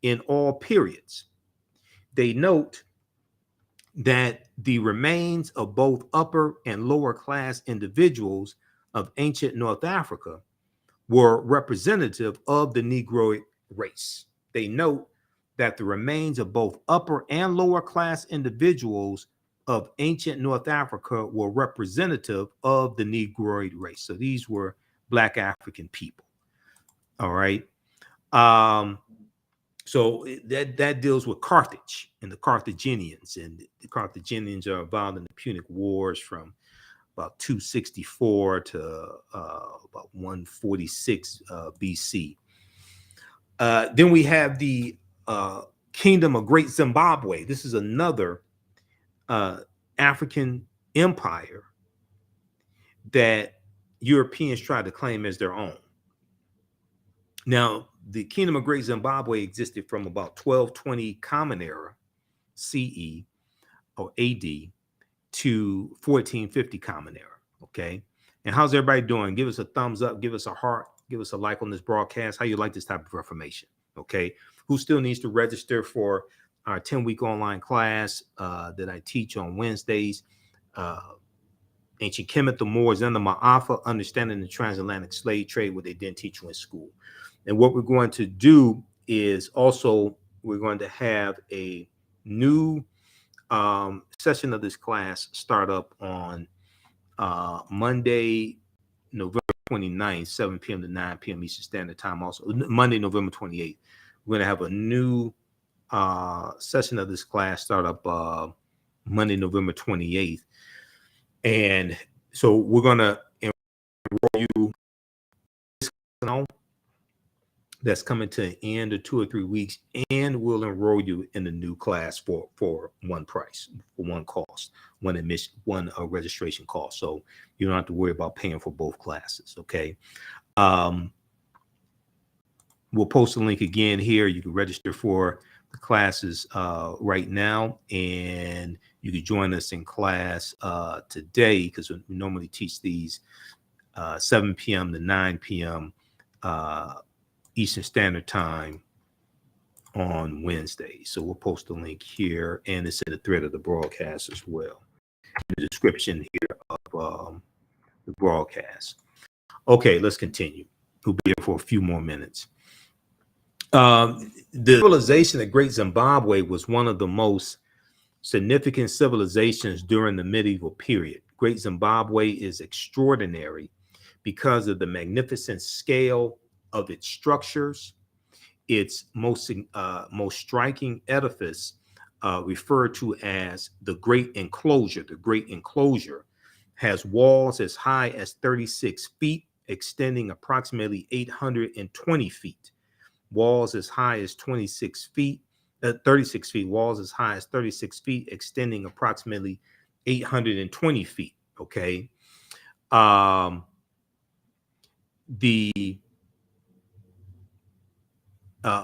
S1: in all periods. They note that the remains of both upper and lower class individuals of ancient North Africa were representative of the Negroid race. They note that the remains of both upper and lower class individuals of ancient North Africa were representative of the Negroid race. So these were Black African people. All right. So that deals with Carthage and the Carthaginians. And the Carthaginians are involved in the Punic Wars from about 264 to about 146 BC. Then we have the Kingdom of Great Zimbabwe. This is another African empire that Europeans tried to claim as their own. Now, the Kingdom of Great Zimbabwe existed from about 1220 Common Era CE or AD to 1450 Common Era. Okay. And how's everybody doing? Give us a thumbs up, give us a heart, give us a like on this broadcast. How you like this type of information? Okay. Who still needs to register for our 10-week online class that I teach on Wednesdays? Ancient Kemet, the Moors, and the Ma'afa, understanding the transatlantic slave trade, what they didn't teach you in school. And what we're going to do is also we're going to have a new session of this class start up on Monday, November 29th, 7 p.m. to 9 p.m. Eastern Standard Time. Also, Monday, November 28th, we're going to have a new session of this class start up Monday, November 28th. And so we're going to enroll you that's coming to an end of 2 or 3 weeks, and we'll enroll you in the new class for one price, for one cost, one admission, one registration cost. So you don't have to worry about paying for both classes. Okay. We'll post a link again here. You can register for the classes right now, and you can join us in class today, because we normally teach these 7 p.m. to 9 p.m. Eastern Standard Time on Wednesday. So we'll post a link here, and it's in the thread of the broadcast as well, in the description here of the broadcast. Okay, let's continue. We'll be here for a few more minutes. The civilization of Great Zimbabwe was one of the most significant civilizations during the medieval period. Great Zimbabwe is extraordinary because of the magnificent scale of its structures. Its most striking edifice, referred to as the Great Enclosure. The Great Enclosure has walls as high as 36 feet, extending approximately 820 feet. Walls as high as 36 feet, 36 feet. Walls as high as 36 feet, extending approximately 820 feet. Okay.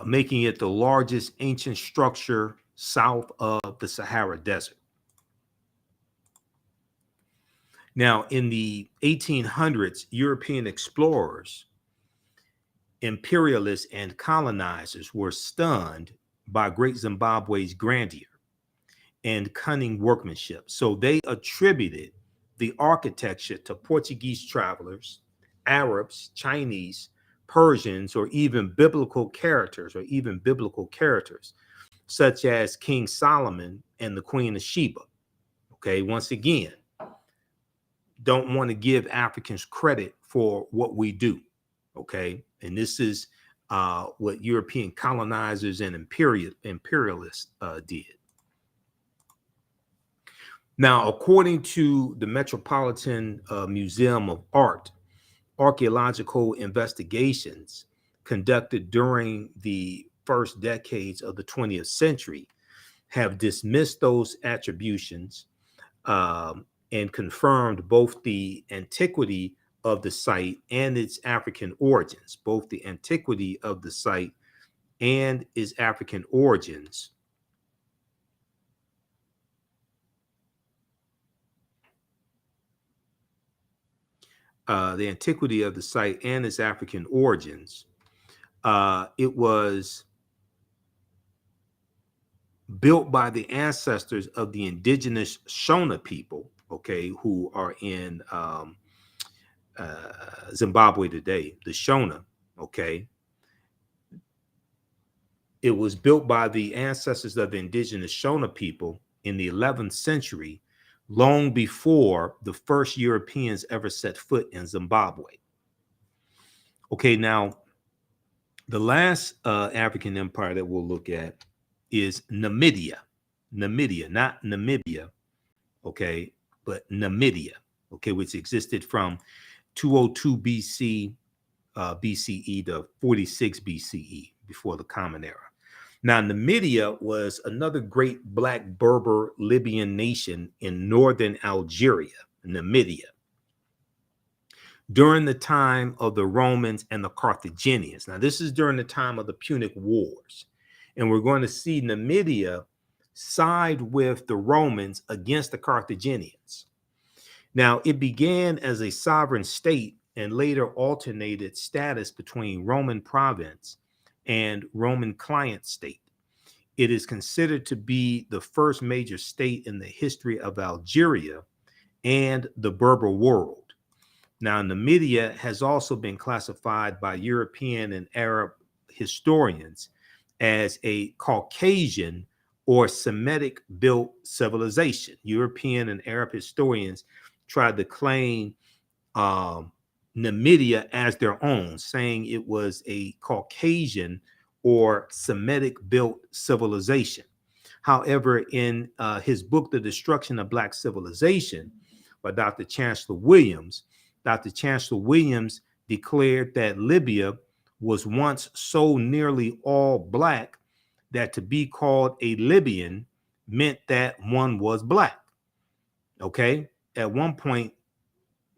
S1: Making it the largest ancient structure south of the Sahara Desert. Now, in the 1800s, European explorers, imperialists, and colonizers were stunned by Great Zimbabwe's grandeur and cunning workmanship. So they attributed the architecture to Portuguese travelers, Arabs, Chinese, Persians, or even biblical characters, such as King Solomon and the Queen of Sheba. Okay, once again, don't want to give Africans credit for what we do. Okay, and this is what European colonizers and imperialists did. Now, according to the Metropolitan Museum of Art, archaeological investigations conducted during the first decades of the 20th century have dismissed those attributions and confirmed both the antiquity of the site and its African origins, both the antiquity of the site and its African origins. The antiquity of the site and its African origins. It was built by the ancestors of the indigenous Shona people, okay, who are in Zimbabwe today, the Shona, okay. It was built by the ancestors of the indigenous Shona people in the 11th century, long before the first Europeans ever set foot in Zimbabwe. Okay, now, the last African empire that we'll look at is Namibia. Namibia, not Namibia, okay, but Namibia, okay, which existed from 202 BCE to 46 BCE, before the Common Era. Now, Namibia was another great Black Berber Libyan nation in northern Algeria, Namibia. during the time of the Romans and the Carthaginians. Now, this is during the time of the Punic Wars. And we're going to see Numidia side with the Romans against the Carthaginians. Now, it began as a sovereign state and later alternated status between Roman province and Roman client state. It is considered to be the first major state in the history of Algeria and the Berber world. Now, Numidia has also been classified by European and Arab historians as a Caucasian or Semitic built civilization. European and Arab historians tried to claim Numidia as their own, saying it was a Caucasian or Semitic built civilization. However, in his book, The Destruction of Black Civilization, by Dr. Chancellor Williams, Dr. Chancellor Williams declared that Libya was once so nearly all Black that to be called a Libyan meant that one was Black. Okay? At one point,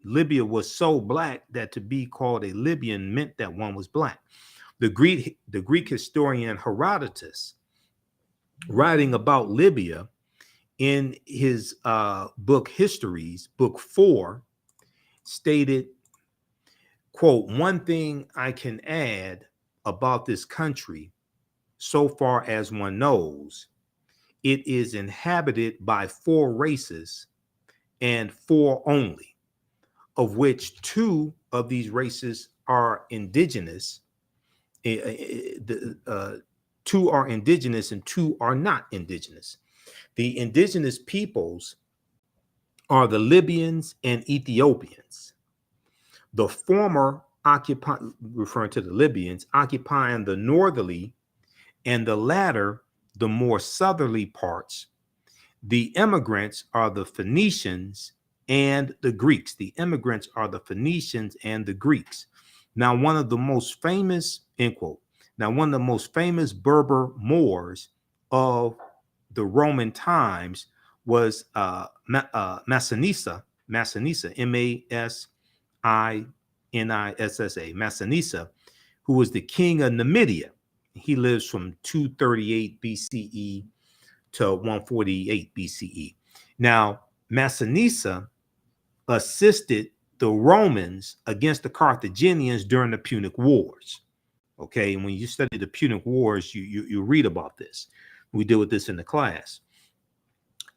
S1: Libya was so Black that to be called a Libyan meant that one was Black. The Greek historian Herodotus, writing about Libya in his book Histories, book 4, stated, quote, "One thing I can add about this country, so far as one knows, it is inhabited by 4 races and 4 only, of which 2 of these races are indigenous. 2 are indigenous and 2 are not indigenous. The indigenous peoples are the Libyans and Ethiopians. The former referring to the Libyans, occupying the northerly, and the latter the more southerly parts. The immigrants are the Phoenicians and the Greeks. The immigrants are the Phoenicians and the Greeks. Now, one of the most famous, end quote, now one of the most famous Berber Moors of the Roman times was Massinissa, M-A-S-I-N-I-S-S-A, Massinissa, who was the king of Numidia. He lives from 238 BCE to 148 BCE. Now, Massinissa assisted the Romans against the Carthaginians during the Punic Wars. Okay, and when you study the Punic Wars, you read about this. We deal with this in the class.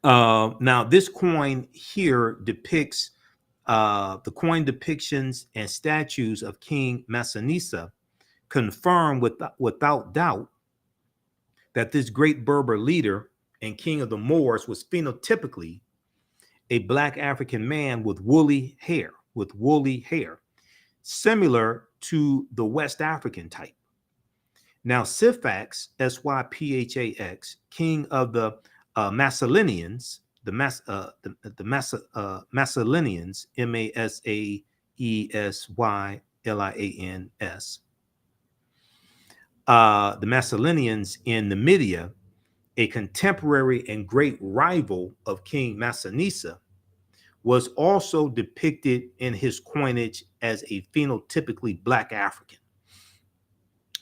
S1: Now, this coin here depicts the coin depictions and statues of King Massinissa confirm without doubt that this great Berber leader and king of the Moors was phenotypically a Black African man with woolly hair, similar to the West African type. Now, Syphax, S-Y-P-H-A-X, king of the Massalinians, Massalinians, M-A-S-A-E-S-Y-L-I-A-N-S, the Massalinians in Numidia, a contemporary and great rival of King Massinissa, was also depicted in his coinage as a phenotypically Black African.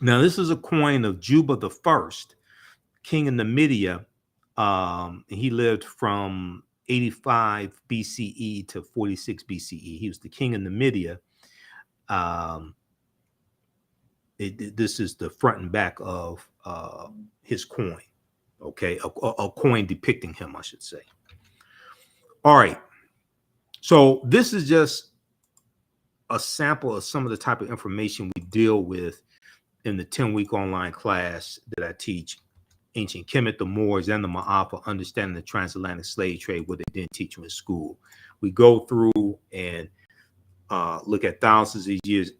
S1: Now, this is a coin of Juba the First, king of Numidia. He lived from 85 BCE to 46 BCE. He was the king of Numidia. This is the front and back of his coin. Okay, a coin depicting him, I should say. All right. So this is just a sample of some of the type of information we deal with in the 10-week online class that I teach, Ancient Kemet, the Moors, and the Ma'afa, Understanding the Transatlantic Slave Trade, what they didn't teach you in school. We go through and look at thousands of years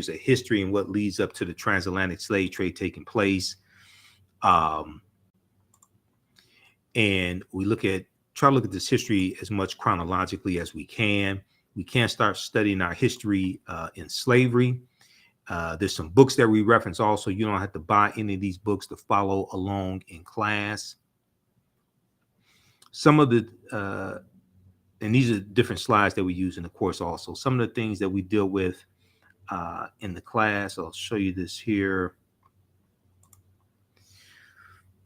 S1: of history and what leads up to the transatlantic slave trade taking place. And we try to look at this history as much chronologically as we can. We can't start studying our history in slavery. There's some books that we reference also. You don't have to buy any of these books to follow along in class. Some of the and these are different slides that we use in the course also. Some of the things that we deal with in the class, I'll show you this here.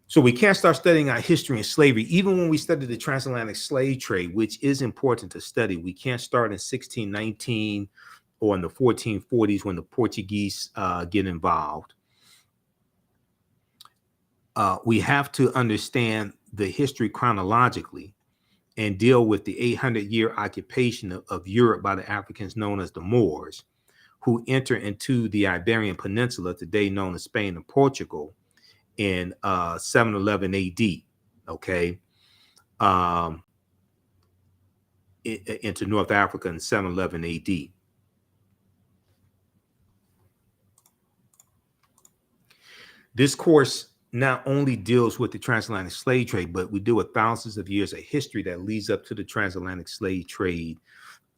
S1: So we can't start studying our history and slavery, even when we study the transatlantic slave trade, which is important to study. We can't start in 1619 or in the 1440s when the Portuguese get involved. We have to understand the history chronologically and deal with the 800-year occupation of Europe by the Africans known as the Moors, who enter into the Iberian Peninsula, today known as Spain and Portugal, in 711 AD, okay, into North Africa in 711 AD. This course not only deals with the transatlantic slave trade, but we deal with thousands of years of history that leads up to the transatlantic slave trade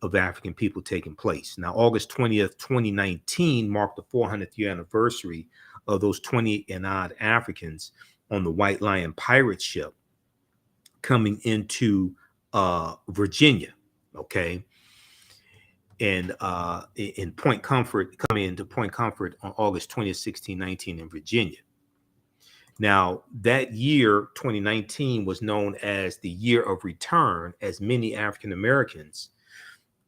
S1: of African people taking place. Now, August 20th, 2019 marked the 400th year anniversary of those 20 and odd Africans on the White Lion pirate ship coming into Virginia, okay? And in Point Comfort, coming into Point Comfort on August 20th, 1619 in Virginia. Now, that year, 2019, was known as the year of return, as many African Americans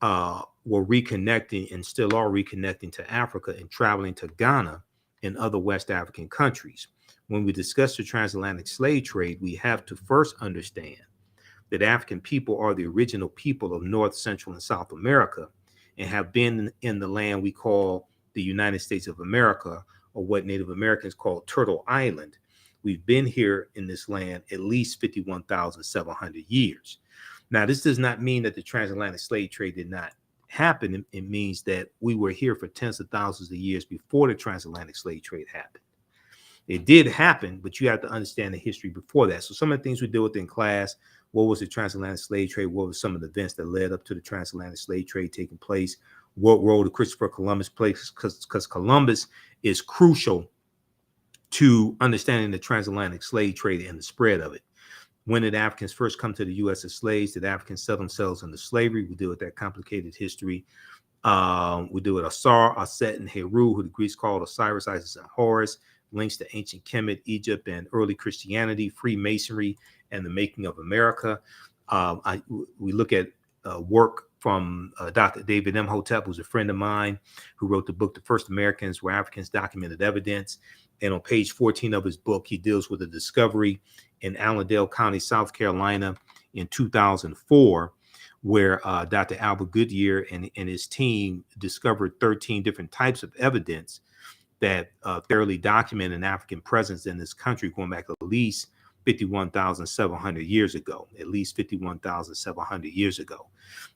S1: were reconnecting and still are reconnecting to Africa and traveling to Ghana and other West African countries. When we discuss the transatlantic slave trade, we have to first understand that African people are the original people of North, Central, and South America and have been in the land we call the United States of America, or what Native Americans call Turtle Island. We've been here in this land at least 51,700 years. Now, this does not mean that the transatlantic slave trade did not happen. It means that we were here for tens of thousands of years before the transatlantic slave trade happened. It did happen, but you have to understand the history before that. So some of the things we deal with in class: what was the transatlantic slave trade? What were some of the events that led up to the transatlantic slave trade taking place? What role did Christopher Columbus play? Because Columbus is crucial to understanding the transatlantic slave trade and the spread of it. When did Africans first come to the U.S. as slaves? Did Africans sell themselves into slavery? We deal with that complicated history. We deal with Ausar, Aset, and Heru, who the Greeks called Osiris, Isis, and Horus. Links to ancient Kemet, Egypt, and early Christianity, Freemasonry, and the making of America. We look at work from Dr. David Imhotep, who's a friend of mine, who wrote the book, The First Americans Were Africans, Documented Evidence. And on page 14 of his book, he deals with a discovery in Allendale County, South Carolina in 2004, where Dr. Albert Goodyear and his team discovered 13 different types of evidence that thoroughly document an African presence in this country going back at least 51,700 years ago, at least 51,700 years ago.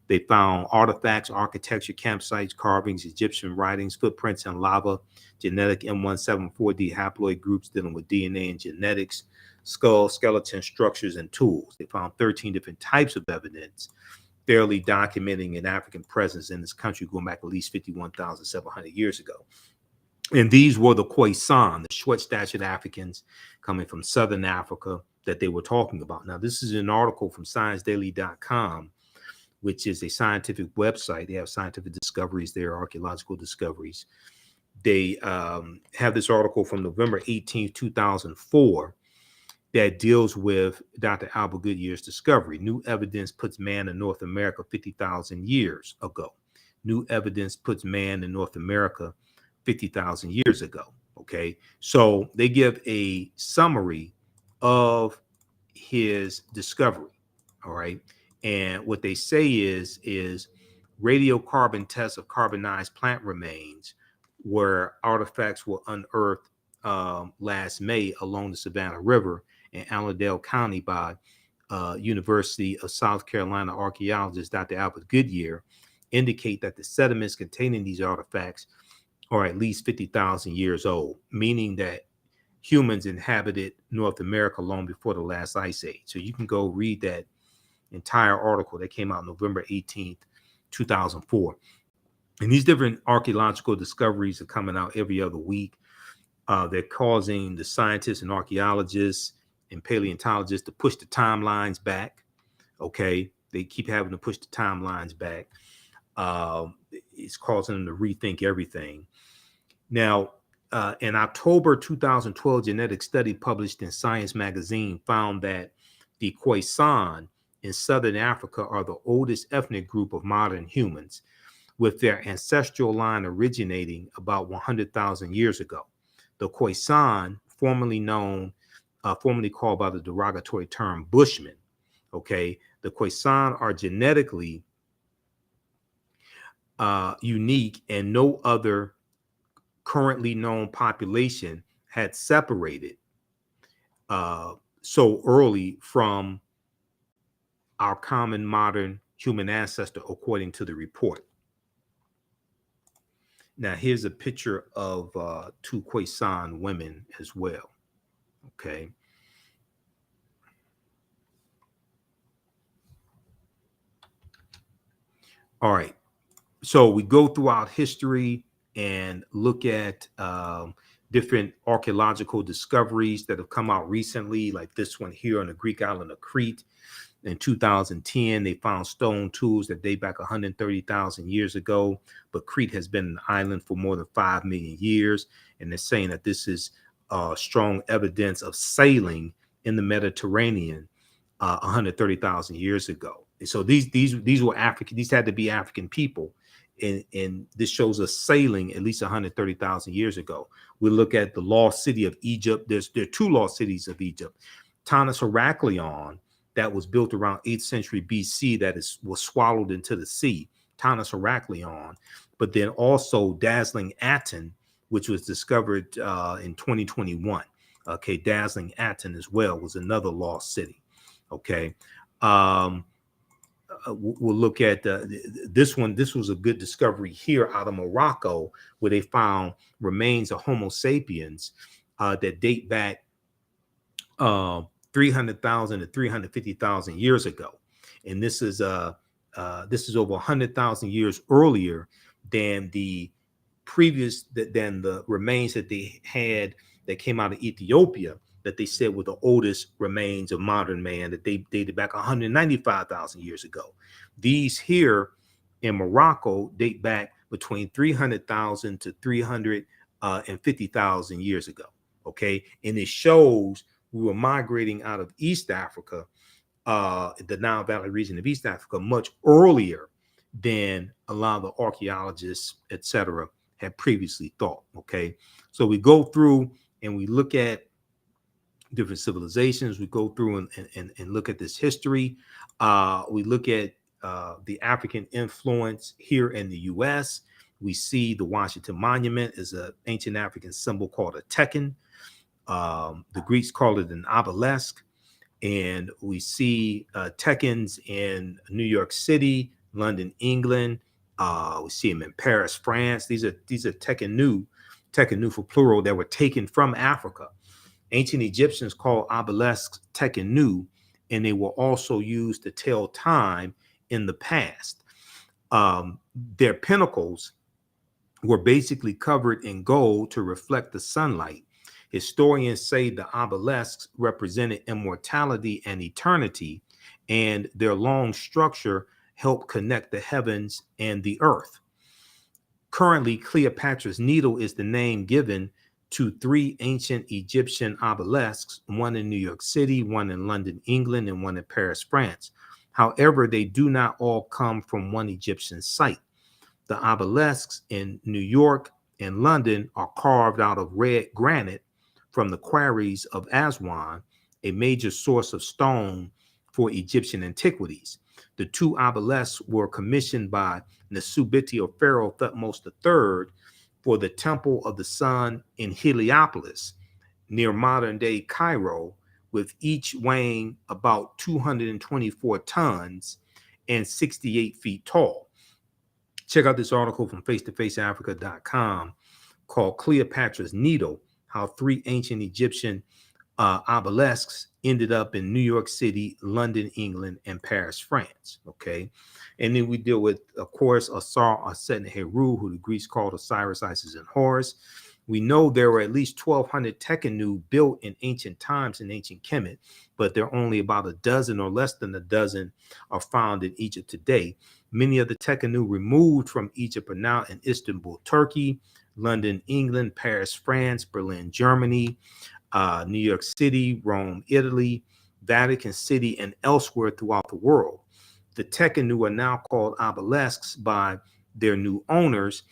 S1: They found artifacts, architecture, campsites, carvings, Egyptian writings, footprints in lava, genetic M174D haploid groups dealing with DNA and genetics, skull, skeleton structures, and tools. They found 13 different types of evidence thoroughly documenting an African presence in this country going back at least 51,700 years ago. And these were the Khoisan, the short-statured Africans coming from Southern Africa that they were talking about. Now, this is an article from ScienceDaily.com, which is a scientific website. They have scientific discoveries there, archaeological discoveries. They have this article from November 18th, 2004, that deals with Dr. Albert Goodyear's discovery. New evidence puts man in North America 50,000 years ago. New evidence puts man in North America 50,000 years ago. Okay, so they give a summary of his discovery. All right, and what they say is radiocarbon tests of carbonized plant remains, where artifacts were unearthed last May along the Savannah River in Allendale County by University of South Carolina archaeologist Dr. Albert Goodyear, indicate that the sediments containing these artifacts are at least 50,000 years old, meaning that humans inhabited North America long before the last ice age. So you can go read that entire article that came out November 18th, 2004. And these different archaeological discoveries are coming out every other week. They're causing the scientists and archaeologists and paleontologists to push the timelines back. Okay. They keep having to push the timelines back. It's causing them to rethink everything. Now, in October 2012, genetic study published in Science magazine found that the Khoisan in southern Africa are the oldest ethnic group of modern humans, with their ancestral line originating about 100,000 years ago. The Khoisan, formerly called by the derogatory term Bushmen, okay, the Khoisan are genetically unique, and no other currently known population had separated so early from our common modern human ancestor, according to the report. Now, here's a picture of two Khoisan women as well. Okay. All right. So we go throughout history and look at different archaeological discoveries that have come out recently, like this one here on the Greek island of Crete. In 2010, they found stone tools that date back 130,000 years ago, but Crete has been an island for more than 5 million years. And they're saying that this is strong evidence of sailing in the Mediterranean 130,000 years ago. And so these were African, these had to be African people. And this shows us sailing at least 130,000 years ago. We look at the lost city of Egypt. There are two lost cities of Egypt. Tanis Heraklion, that was built around 8th century BC, was swallowed into the sea, Tanis Heraklion. But then also Dazzling Aten, which was discovered in 2021. Okay, Dazzling Aten as well was another lost city. Okay. We'll look at this one. This was a good discovery here out of Morocco, where they found remains of Homo sapiens that date back 300,000 to 350,000 years ago, and this is over 100,000 years earlier than the remains that they had that came out of Ethiopia, that they said were the oldest remains of modern man, that they dated back 195,000 years ago. These here in Morocco date back between 300,000 to 350,000 years ago. Okay, and it shows we were migrating out of East Africa, the Nile Valley region of East Africa, much earlier than a lot of the archaeologists, etc., had previously thought. Okay, so we go through and we look at different civilizations. We go through and look at this history. We look at the African influence here in the U.S. We see the Washington Monument as an ancient African symbol called a Tekhen. The Greeks call it an obelisk. And we see Tekhens in New York City, London, England. We see them in Paris, France. These are Tekhenw for plural, that were taken from Africa. Ancient Egyptians called obelisks Tekhenw, and they were also used to tell time in the past. Their pinnacles were basically covered in gold to reflect the sunlight. Historians say the obelisks represented immortality and eternity, and their long structure helped connect the heavens and the earth. Currently, Cleopatra's Needle is the name given to 3 ancient Egyptian obelisks, one in New York City, one in London, England, and one in Paris, France. However, they do not all come from one Egyptian site. The obelisks in New York and London are carved out of red granite from the quarries of Aswan, a major source of stone for Egyptian antiquities. The 2 obelisks were commissioned by Nesubiti or Pharaoh Thutmose III for the Temple of the Sun in Heliopolis, near modern-day Cairo, with each weighing about 224 tons and 68 feet tall. Check out this article from face-to-faceafrica.com called Cleopatra's Needle, how 3 ancient Egyptian obelisks ended up in New York City, London, England, and Paris, France. Okay. And then we deal with, of course, Ausar, Aset, and Heru, who the Greeks called Osiris, Isis, and Horus. We know there were at least 1,200 Tekhenw built in ancient times in ancient Kemet, but there are only about a dozen or less than a dozen are found in Egypt today. Many of the Tekhenw removed from Egypt are now in Istanbul, Turkey, London, England, Paris, France, Berlin, Germany, New York City, Rome, Italy, Vatican City, and elsewhere throughout the world. The Tekhenw are now called obelisks by their new owners,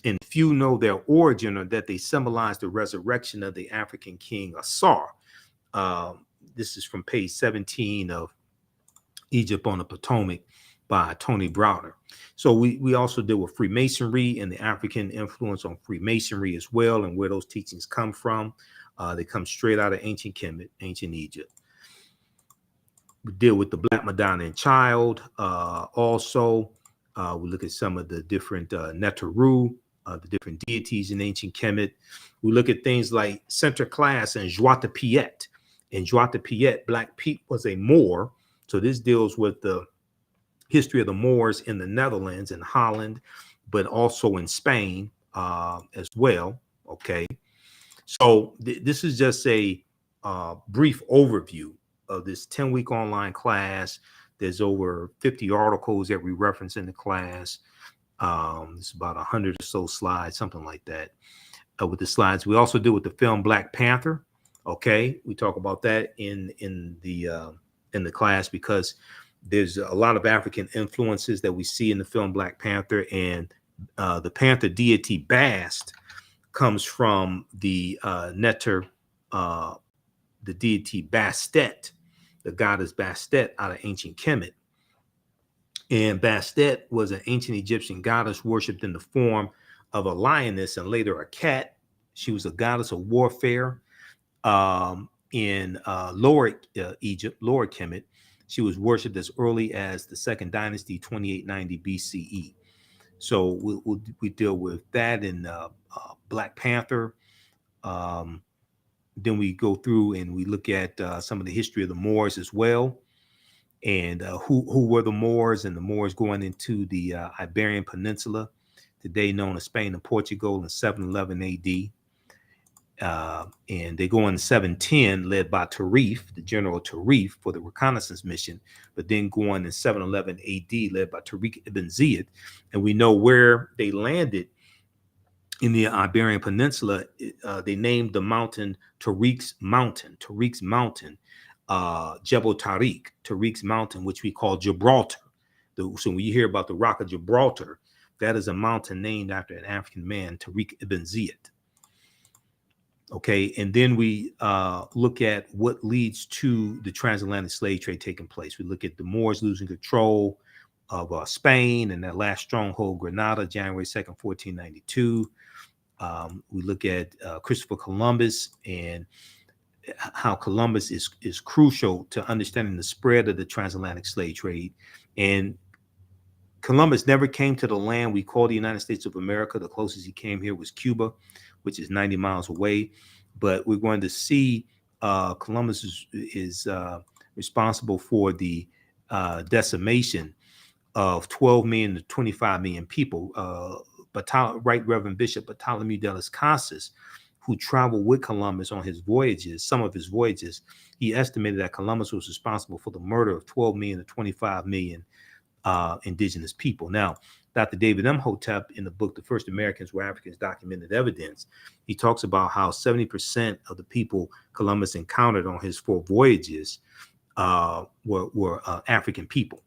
S1: and few know their origin or that they symbolize the resurrection of the African king Ausar. This is from page 17 of Egypt on the Potomac by Tony Browder. So we also deal with Freemasonry and the African influence on Freemasonry as well, and where those teachings come from. They come straight out of ancient Kemet, ancient Egypt. We deal with the Black Madonna and Child. Also, we look at some of the different Neteru, the different deities in ancient Kemet. We look at things like Sinterklaas and Zwarte Piet. In Zwarte Piet, Black Pete was a Moor. So this deals with the history of the Moors in the Netherlands and Holland, but also in Spain as well. Okay. So this is just a brief overview of this 10-week online class. There's over 50 articles that we reference in the class. It's about 100 or so slides, something like that. With the slides, we also do with the film Black Panther. Okay, we talk about that in the class because there's a lot of African influences that we see in the film Black Panther, and the Panther deity Bast comes from the Neter, the deity Bastet, the goddess Bastet out of ancient Kemet. And Bastet was an ancient Egyptian goddess worshipped in the form of a lioness and later a cat. She was a goddess of warfare. In Lower Egypt, Lower Kemet, she was worshipped as early as the Second Dynasty, 2890 BCE. So we deal with that in Black Panther. Then we go through and we look at some of the history of the Moors as well, and who were the Moors, and the Moors going into the Iberian Peninsula, today known as Spain and Portugal, in 711 AD. And they go in 710, led by Tarif, the General Tarif, for the reconnaissance mission, but then go on in 711 AD, led by Tariq ibn Ziyad. And we know where they landed in the Iberian Peninsula. They named the mountain Tariq's Mountain, Jebel Tariq's Mountain, which we call Gibraltar. So when you hear about the Rock of Gibraltar, that is a mountain named after an African man, Tariq ibn Ziyad. Okay, and then we look at what leads to the transatlantic slave trade taking place. We look at the Moors losing control of Spain and that last stronghold, Granada, January 2nd, 1492. We look at Christopher Columbus and how Columbus is crucial to understanding the spread of the transatlantic slave trade. And Columbus never came to the land we call the United States of America. The closest he came here was Cuba, which is 90 miles away. But we're going to see Columbus is responsible for the decimation of 12 million to 25 million people. Right Reverend Bishop Bartholomew de las Casas, who traveled with Columbus on his voyages, some of his voyages, he estimated that Columbus was responsible for the murder of 12 million to 25 million indigenous people. Now, Dr. David M. Hotep, in the book, The First Americans Were Africans, Documented Evidence, he talks about how 70% of the people Columbus encountered on his 4 voyages were African people.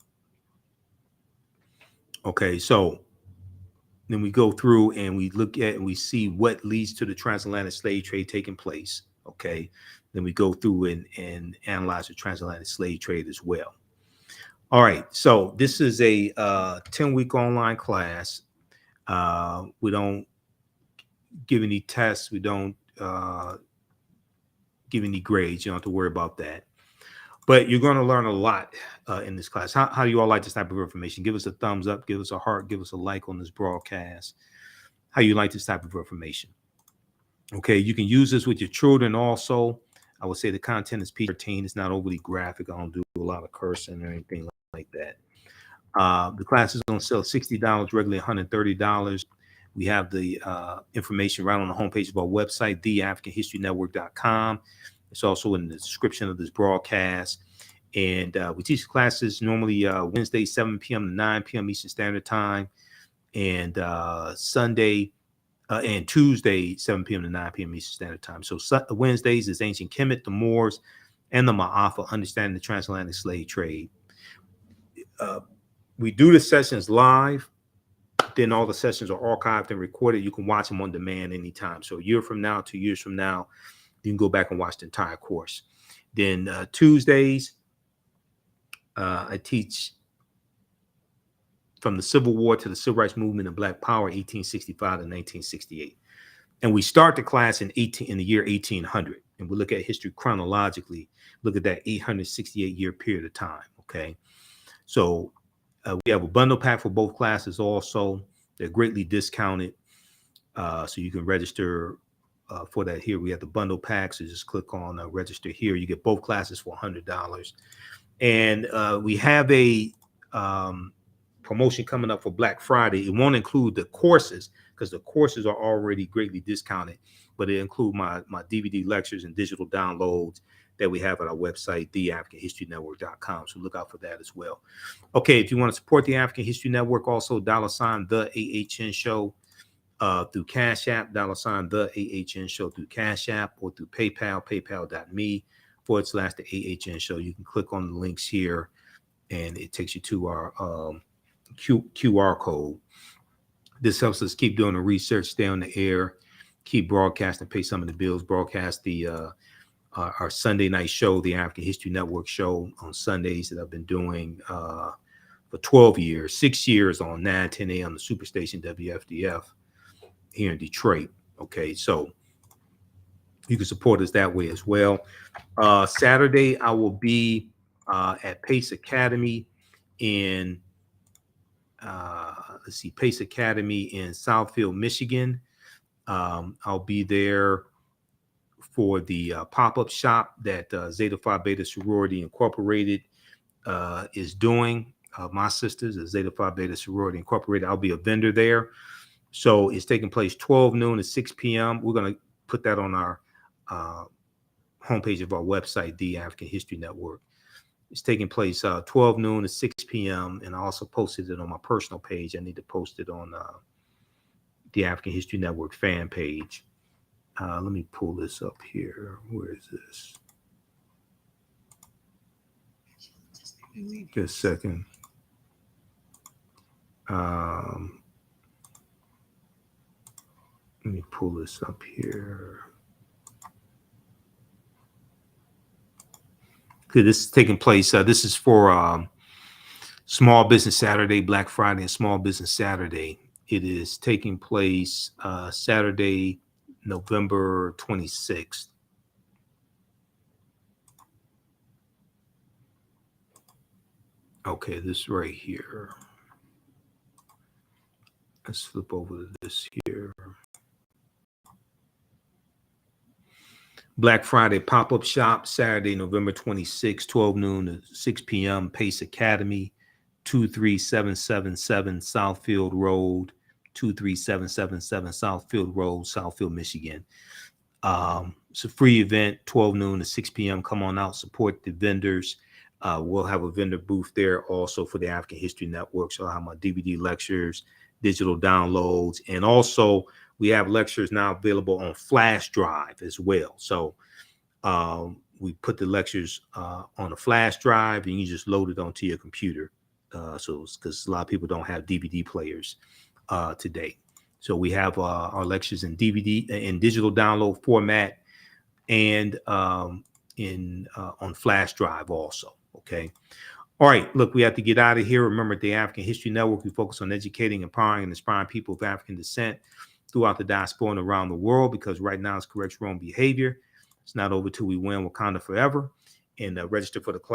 S1: Okay, so then we go through and we look at and we see what leads to the transatlantic slave trade taking place. Okay, then we go through and analyze the transatlantic slave trade as well. All right, so this is a 10-week online class. We don't give any tests. We don't give any grades. You don't have to worry about that. But you're going to learn a lot in this class. How do you all like this type of information? Give us a thumbs up, give us a heart, give us a like on this broadcast. How you like this type of information? Okay, you can use this with your children also. I would say the content is PG-13. It's not overly graphic. I don't do a lot of cursing or anything like that. The class is on sale $60, regularly $130. We have the information right on the homepage of our website, TheAfricanHistoryNetwork.com. It's also in the description of this broadcast. And we teach classes normally Wednesday, 7 p.m. to 9 p.m. Eastern Standard Time, and Sunday and Tuesday, 7 p.m. to 9 p.m. Eastern Standard Time. So Wednesdays is Ancient Kemet, the Moors, and the Ma'afa, Understanding the Transatlantic Slave Trade. We do the sessions live. Then all the sessions are archived and recorded. You can watch them on demand anytime. So a year from now, 2 years from now, you can go back and watch the entire course. Then Tuesdays, I teach from the Civil War to the Civil Rights Movement and Black Power, 1865 to 1968. And we start the class in the year 1800. And we look at history chronologically, look at that 868-year period of time, okay? So we have a bundle pack for both classes also. They're greatly discounted, so you can register for that here. We have the bundle pack, so just click on register here. You get both classes for $100. And we have a promotion coming up for Black Friday. It won't include the courses because the courses are already greatly discounted, but it includes my DVD lectures and digital downloads that we have at our website, TheAfricanHistoryNetwork.com. So look out for that as well. Okay, if you want to support the African History Network, also $ the AHN Show through Cash App, $ the AHN Show through Cash App, or through PayPal, paypal.me/the AHN Show. You can click on the links here, and it takes you to our QR code. This helps us keep doing the research, stay on the air, keep broadcasting, pay some of the bills, broadcast our Sunday night show, the African History Network show on Sundays that I've been doing for 12 years, 6 years on 9:10 a.m. the Superstation WFDF here in Detroit. Okay, so you can support us that way as well. Saturday, I will be at Pace Academy in Pace Academy in Southfield, Michigan. I'll be there for the pop-up shop that Zeta Phi Beta Sorority Incorporated is doing. My sisters at Zeta Phi Beta Sorority Incorporated. I'll be a vendor there. So it's taking place 12 noon to 6 p.m. We're going to put that on our homepage of our website, The African History Network. It's taking place 12 noon to 6 p.m. And I also posted it on my personal page. I need to post it on the African History Network fan page. Let me pull this up here. Where is this? Just a second. Let me pull this up here. Okay, this is taking place. This is for Small Business Saturday, Black Friday, and Small Business Saturday. It is taking place Saturday, November 26th. Okay, this right here. Let's flip over to this here. Black Friday pop-up shop, Saturday, November 26th, 12 noon to 6 p.m. Pace Academy, 23777 Southfield Road, 23777 Southfield Road, Southfield, Michigan. It's a free event, 12 noon to 6 p.m. Come on out, support the vendors. We'll have a vendor booth there also for the African History Network. So I'll have my DVD lectures, digital downloads, and also we have lectures now available on flash drive as well. So we put the lectures on a flash drive and you just load it onto your computer. So because a lot of people don't have DVD players today. So we have our lectures in DVD in digital download format and on flash drive also. Okay. All right. Look, we have to get out of here. Remember, the African History Network, we focus on educating, empowering, and inspiring people of African descent throughout the diaspora and around the world, because right now it's correct wrong behavior. It's not over till we win Wakanda forever. And register for the class.